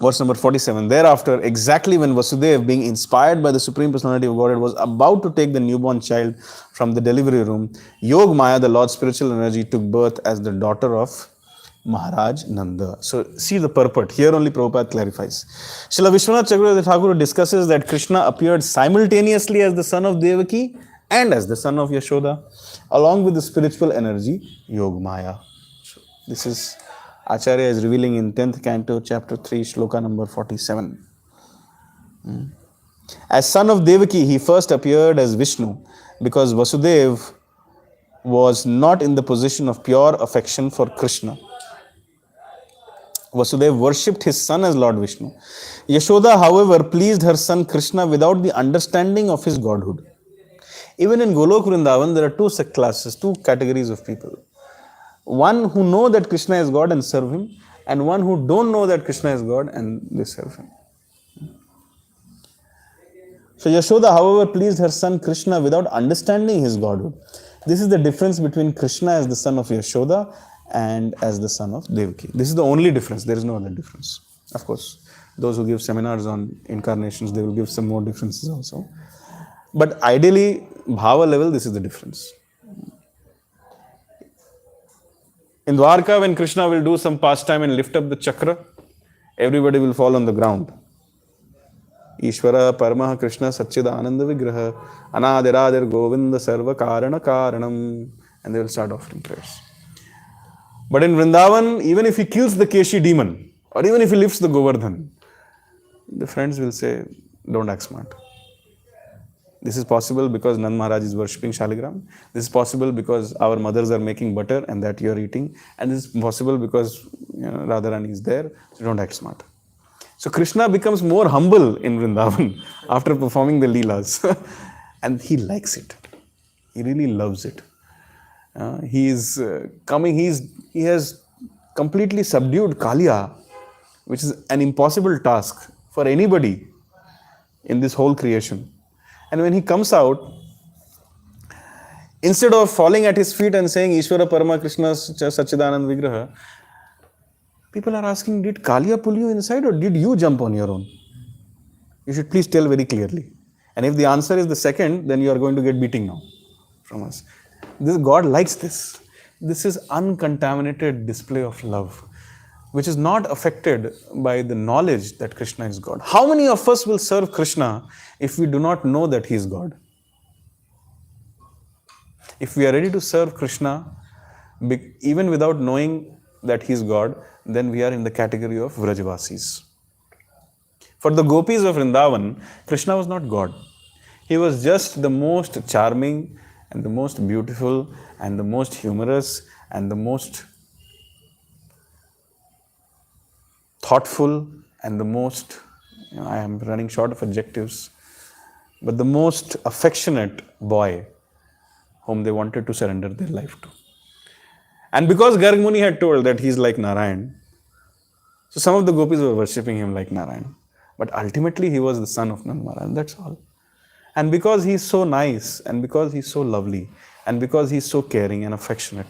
number 47, thereafter, exactly when Vasudeva, being inspired by the Supreme Personality of Godhead, was about to take the newborn child from the delivery room, Yog Maya, the Lord's spiritual energy, took birth as the daughter of Maharaj Nanda. So, see the purport. Here only Prabhupada clarifies. Srila Vishwanath Chakravarti Thakur discusses that Krishna appeared simultaneously as the son of Devaki and as the son of Yashoda, along with the spiritual energy, Yog Maya. So, this is Acharya is revealing in 10th canto, chapter 3, shloka number 47. As son of Devaki, he first appeared as Vishnu because Vasudeva was not in the position of pure affection for Krishna. Vasudeva worshipped his son as Lord Vishnu. Yashoda, however, pleased her son Krishna without the understanding of his godhood. Even in Golok Vrindavan, there are two classes, two categories of people. One who know that Krishna is God and serve him, and one who don't know that Krishna is God and they serve him. So Yashoda, however, pleased her son Krishna without understanding his godhood. This is the difference between Krishna as the son of Yashoda and as the son of Devaki. This is the only difference. There is no other difference. Of course, those who give seminars on incarnations, they will give some more differences also. But ideally, bhava level, this is the difference. In Dwarka, when Krishna will do some pastime and lift up the chakra, everybody will fall on the ground. Ishvara Paramaha Krishna Satchida Ananda Vigraha Anadiradir Govinda Sarva Karana Karanam, and they will start offering prayers. But in Vrindavan, even if he kills the Keshi demon, or even if he lifts the Govardhan, the friends will say, don't act smart. This is possible because Nand Maharaj is worshipping Shaligram. This is possible because our mothers are making butter and that you are eating. And this is possible because Radharani is there. So don't act smart. So Krishna becomes more humble in Vrindavan after performing the Leelas. And he likes it. He really loves it. He is coming, he has completely subdued Kaliya, which is an impossible task for anybody in this whole creation. And when he comes out, instead of falling at his feet and saying Ishvara Parama Krishna Sachidanand Vigraha, people are asking, did Kaliya pull you inside or did you jump on your own? You should please tell very clearly. And if the answer is the second, then you are going to get beating now from us. God likes this. This is uncontaminated display of love, which is not affected by the knowledge that Krishna is God. How many of us will serve Krishna if we do not know that he is God? If we are ready to serve Krishna, even without knowing that he is God, then we are in the category of Vrajavasis. For the gopis of Vrindavan, Krishna was not God. He was just the most charming and the most beautiful and the most humorous and the most thoughtful and the most, I am running short of adjectives, but the most affectionate boy whom they wanted to surrender their life to. And because Garg Muni had told that he is like Narayan, so some of the gopis were worshipping him like Narayan. But ultimately he was the son of Nand Maharaj, that's all. And because he is so nice, and because he is so lovely, and because he is so caring and affectionate,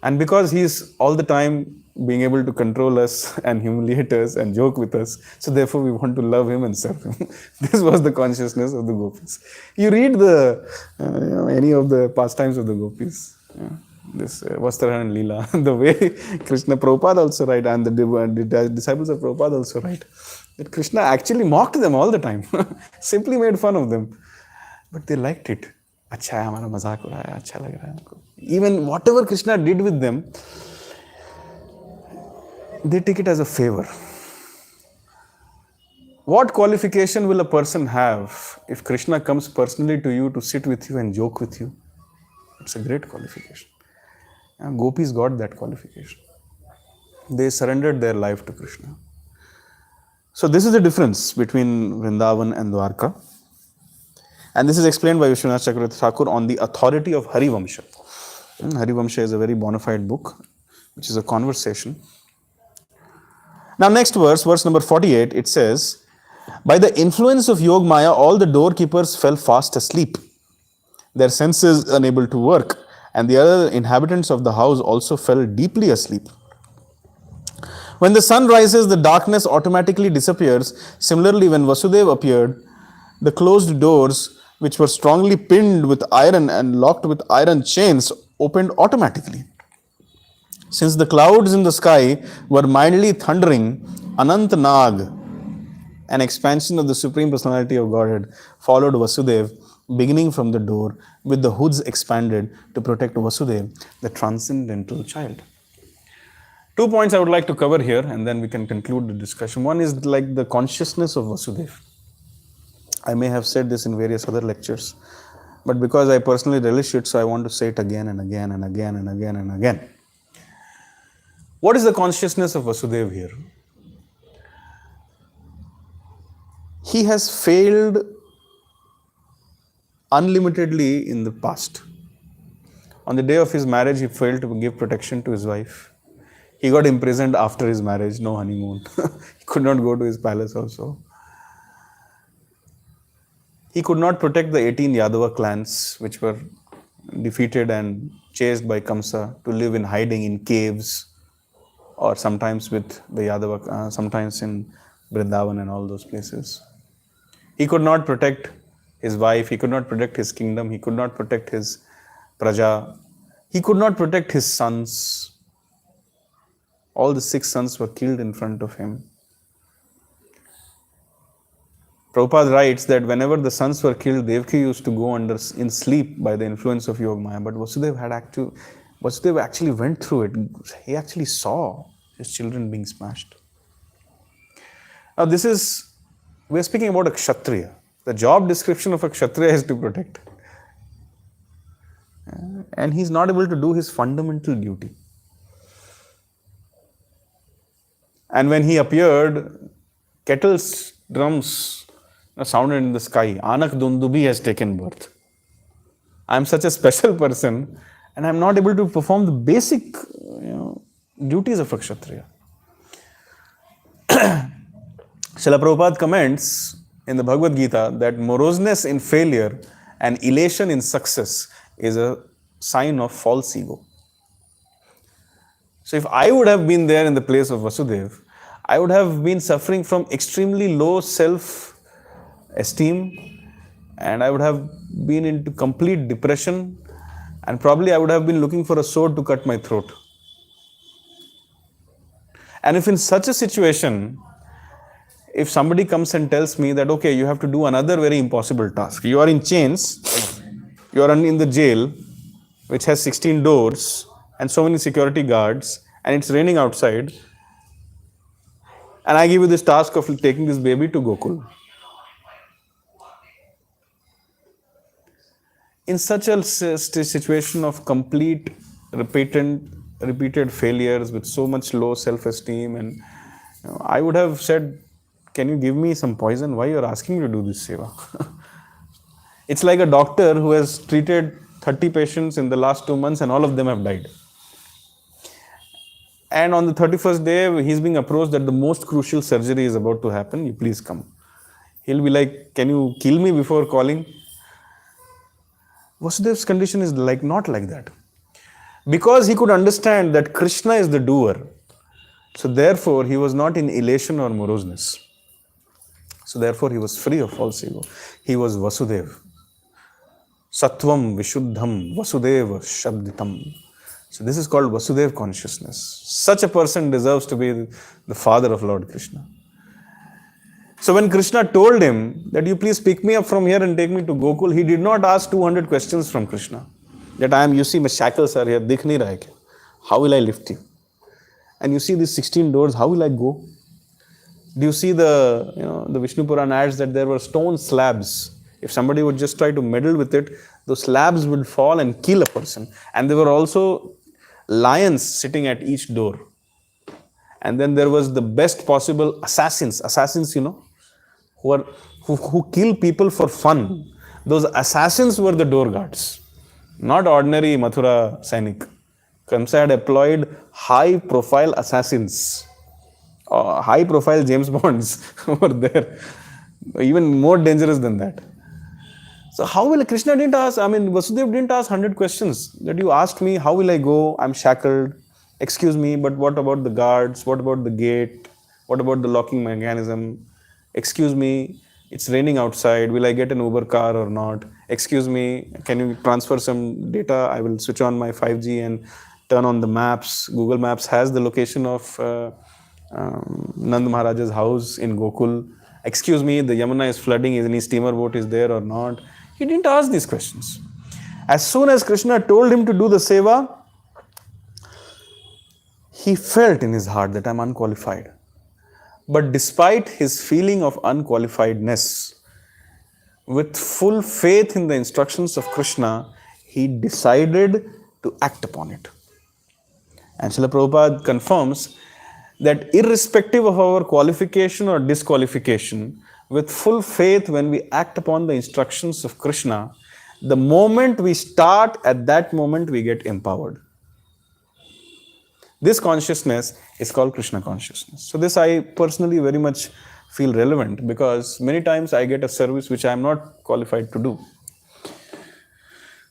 and because he is all the time being able to control us and humiliate us and joke with us, so therefore we want to love him and serve him. This was the consciousness of the gopis. You read any of the pastimes of the gopis, this Vastrahan and Leela, the way Krishna Prabhupada also write, and the disciples of Prabhupada also write, that Krishna actually mocked them all the time, simply made fun of them. But they liked it. Acha hai, hamara mazak ho raha hai, acha lag raha hai humko. Even whatever Krishna did with them, they take it as a favor. What qualification will a person have if Krishna comes personally to you to sit with you and joke with you? It's a great qualification. Gopis got that qualification. They surrendered their life to Krishna. So this is the difference between Vrindavan and Dwarka. And this is explained by Vishwanath Chakravarti Thakur on the authority of Harivamsha. Harivamsha is a very bona fide book, which is a conversation. Now next verse number 48, it says, by the influence of Yog Maya, all the doorkeepers fell fast asleep, their senses unable to work, and the other inhabitants of the house also fell deeply asleep. When the sun rises, the darkness automatically disappears. Similarly, when Vasudeva appeared, the closed doors, which were strongly pinned with iron and locked with iron chains, opened automatically. Since the clouds in the sky were mildly thundering, Anant Nag, an expansion of the Supreme Personality of Godhead, followed Vasudeva, beginning from the door, with the hoods expanded to protect Vasudeva, the transcendental child. 2 points I would like to cover here, and then we can conclude the discussion. One is like the consciousness of Vasudeva. I may have said this in various other lectures, but because I personally relish it, so I want to say it again and again and again and again and again. What is the consciousness of Vasudeva here? He has failed unlimitedly in the past. On the day of his marriage, he failed to give protection to his wife. He got imprisoned after his marriage, no honeymoon. He could not go to his palace also. He could not protect the 18 Yadava clans which were defeated and chased by Kamsa to live in hiding in caves or sometimes with the Yadava, sometimes in Vrindavan and all those places. He could not protect his wife, he could not protect his kingdom, he could not protect his praja, he could not protect his sons. All the 6 sons were killed in front of him. Prabhupada writes that whenever the sons were killed, Devaki used to go in sleep by the influence of Yoga Maya. But Vasudeva actually went through it. He actually saw his children being smashed. Now we are speaking about a Kshatriya. The job description of a Kshatriya is to protect. And he's not able to do his fundamental duty. And when he appeared, kettles, drums sounded in the sky. Anak Dundubi has taken birth. I am such a special person and I am not able to perform the basic duties of a Kshatriya. Srila Prabhupada comments in the Bhagavad Gita that moroseness in failure and elation in success is a sign of false ego. So if I would have been there in the place of Vasudeva, I would have been suffering from extremely low self-esteem and I would have been into complete depression and probably I would have been looking for a sword to cut my throat. And if in such a situation, if somebody comes and tells me that, okay, you have to do another very impossible task. You are in chains, you are in the jail, which has 16 doors and so many security guards, and it's raining outside, and I give you this task of taking this baby to Gokul. In such a situation of complete, repeated failures with so much low self-esteem, and I would have said, can you give me some poison? Why you are asking me to do this seva? It's like a doctor who has treated 30 patients in the last 2 months and all of them have died. And on the 31st day, he's being approached that the most crucial surgery is about to happen. You please come. He'll be like, can you kill me before calling? Vasudev's condition is not like that. Because he could understand that Krishna is the doer. So therefore, he was not in elation or moroseness. So therefore, he was free of false ego. He was Vasudeva. Sattvam Vishuddham Vasudeva Shabditam. So this is called Vasudeva consciousness. Such a person deserves to be the father of Lord Krishna. So when Krishna told him that you please pick me up from here and take me to Gokul, he did not ask 200 questions from Krishna. That you see my shackles are here, dikh nahi raha hai kya? How will I lift you? And you see these 16 doors, how will I go? Do you see the Vishnu Puran adds that there were stone slabs. If somebody would just try to meddle with it, those slabs would fall and kill a person. And there were also lions sitting at each door. And then there was the best possible assassins, who kill people for fun. Those assassins were the door guards, not ordinary Mathura Sainik. Kamsa had employed high-profile assassins. High-profile James Bonds were there, even more dangerous than that. So how will Krishna didn't ask, Vasudeva didn't ask 100 questions. That you asked me, how will I go? I'm shackled. Excuse me, but what about the guards? What about the gate? What about the locking mechanism? Excuse me, it's raining outside. Will I get an Uber car or not? Excuse me, can you transfer some data? I will switch on my 5G and turn on the maps. Google Maps has the location of Nand Maharaja's house in Gokul. Excuse me, the Yamuna is flooding. Any steamer boat is there or not? He didn't ask these questions. As soon as Krishna told him to do the seva, he felt in his heart that I'm unqualified. But despite his feeling of unqualifiedness, with full faith in the instructions of Krishna, he decided to act upon it. And Srila Prabhupada confirms that irrespective of our qualification or disqualification, with full faith when we act upon the instructions of Krishna, The moment we start, at that moment we get empowered. This consciousness is called Krishna consciousness. So this I personally very much feel relevant, because many times I get a service which I am not qualified to do.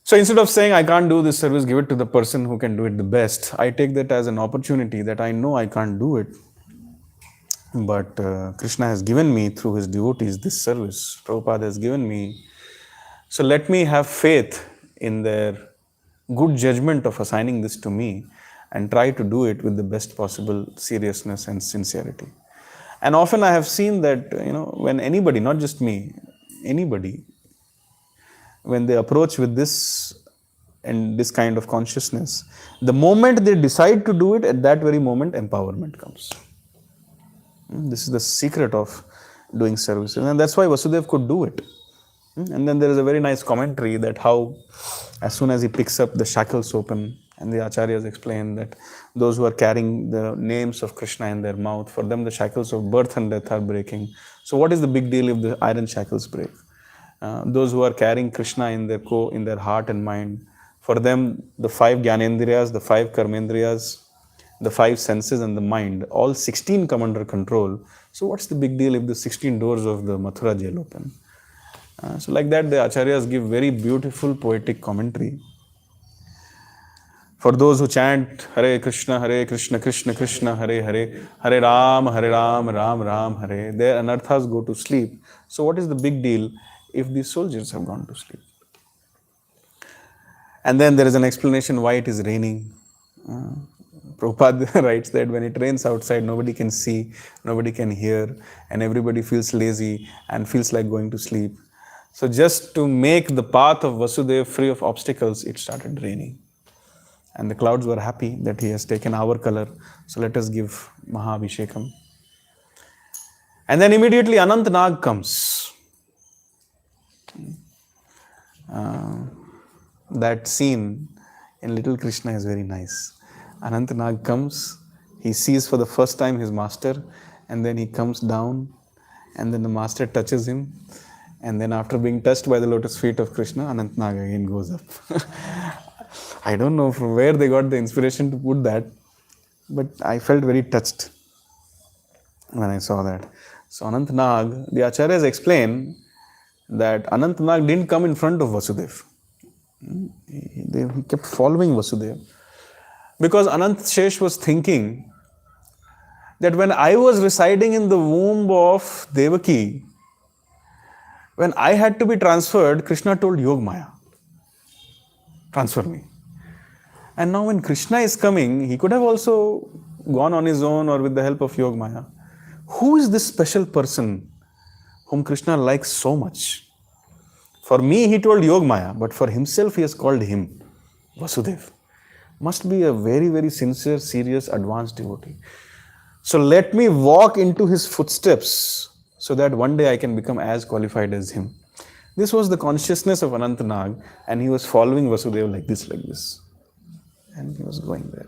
So instead of saying I can't do this service, give it to the person who can do it the best, I take that as an opportunity that I know I can't do it, but Krishna has given me through his devotees this service. Prabhupada has given me. So let me have faith in their good judgment of assigning this to me and try to do it with the best possible seriousness and sincerity. And often I have seen that, when anybody, not just me, anybody, when they approach with this and this kind of consciousness, the moment they decide to do it, at that very moment, empowerment comes. This is the secret of doing services, and that's why Vasudeva could do it. And then there is a very nice commentary that how, as soon as he picks up, the shackles open, and the acharyas explain that those who are carrying the names of Krishna in their mouth, for them the shackles of birth and death are breaking. So what is the big deal if the iron shackles break? Those who are carrying Krishna in their heart and mind, for them the 5 Gyanendriyas, the 5 Karmendriyas, the 5 senses and the mind, all 16 come under control. So what's the big deal if the 16 doors of the Mathura jail open? So like that, the acharyas give very beautiful poetic commentary. For those who chant Hare Krishna, Krishna Krishna, Hare Hare, Hare Ram, Ram Ram, Hare, their anarthas go to sleep. So what is the big deal if these soldiers have gone to sleep? And then there is an explanation why it is raining. Prabhupada writes that when it rains outside, nobody can see, nobody can hear, and everybody feels lazy and feels like going to sleep. So just to make the path of Vasudeva free of obstacles, it started raining. And the clouds were happy that he has taken our color, so let us give Mahabhishekam. And then immediately Anant Nag comes. That scene in Little Krishna is very nice. Anant Nag comes, he sees for the first time his master, and then he comes down, and then the master touches him, and then after being touched by the lotus feet of Krishna, Anant Nag again goes up. I don't know from where they got the inspiration to put that, but I felt very touched when I saw that. So Anant Nag, the acharyas explain that Anant Nag didn't come in front of Vasudeva. He kept following Vasudeva. Because Anant Shesh was thinking that when I was residing in the womb of Devaki, when I had to be transferred, Krishna told Yogmaya, transfer me. And now when Krishna is coming, he could have also gone on his own or with the help of Yogmaya. Who is this special person whom Krishna likes so much? For me, he told Yogmaya, but for himself, he has called him Vasudeva. Must be a very, very sincere, serious, advanced devotee. So let me walk into his footsteps so that one day I can become as qualified as him. This was the consciousness of Anant Nag, and he was following Vasudeva like this. And he was going there.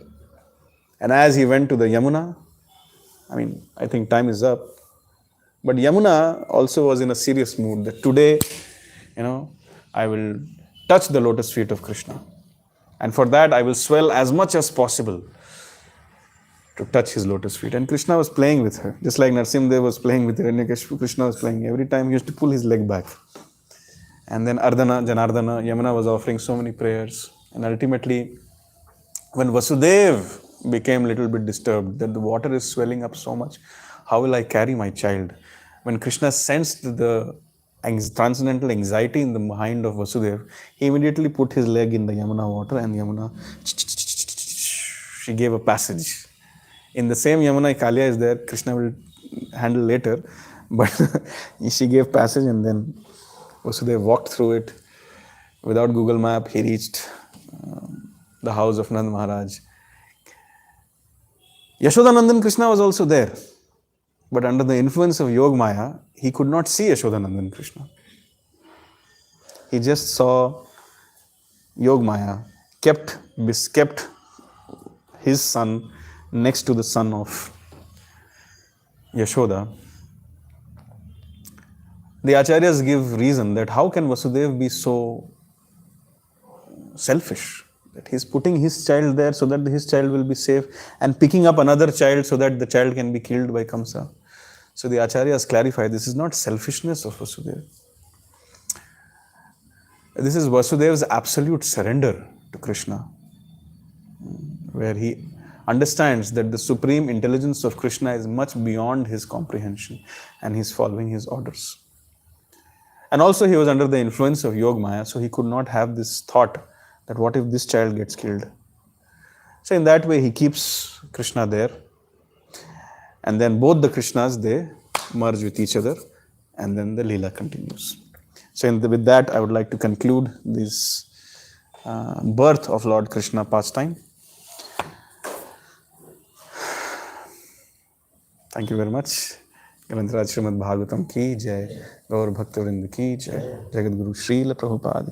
And as he went to the Yamuna, I think time is up, but Yamuna also was in a serious mood that today, I will touch the lotus feet of Krishna. And for that, I will swell as much as possible to touch his lotus feet. And Krishna was playing with her, just like Narsimhadev was playing with Hiranyakashipu. Krishna was playing. Every time he used to pull his leg back. And then Ardhana, Janardana, Yamuna was offering so many prayers. And ultimately, when Vasudev became a little bit disturbed, that the water is swelling up so much, how will I carry my child? When Krishna sensed the transcendental anxiety in the mind of Vasudeva, he immediately put his leg in the Yamuna water, and Yamuna, she gave a passage. In the same Yamuna, Kalya is there, Krishna will handle later, but she gave passage, and then Vasudeva walked through it. Without Google Map, he reached the house of Nand Maharaj. Yashodanandan Krishna was also there, but under the influence of Yogmaya, he could not see Yashodanandan Krishna. He just saw Yogmaya kept his son next to the son of Yashoda. The acharyas give reason that how can Vasudeva be so selfish. That he's putting his child there so that his child will be safe, and picking up another child so that the child can be killed by Kamsa. So the Acharyas clarify this is not selfishness of Vasudeva. This is Vasudeva's absolute surrender to Krishna, where he understands that the supreme intelligence of Krishna is much beyond his comprehension and he's following his orders. And also he was under the influence of Yog Maya, so he could not have this thought that what if this child gets killed. So in that way he keeps Krishna there, and then both the Krishnas, they merge with each other, and then the Leela continues. So with that I would like to conclude this birth of Lord Krishna pastime. Thank you very much. ग्रंथराज Shrimad Bhagavatam की जय, गौर भक्तवृंद की जय, जगत गुरु श्रील प्रभुपाद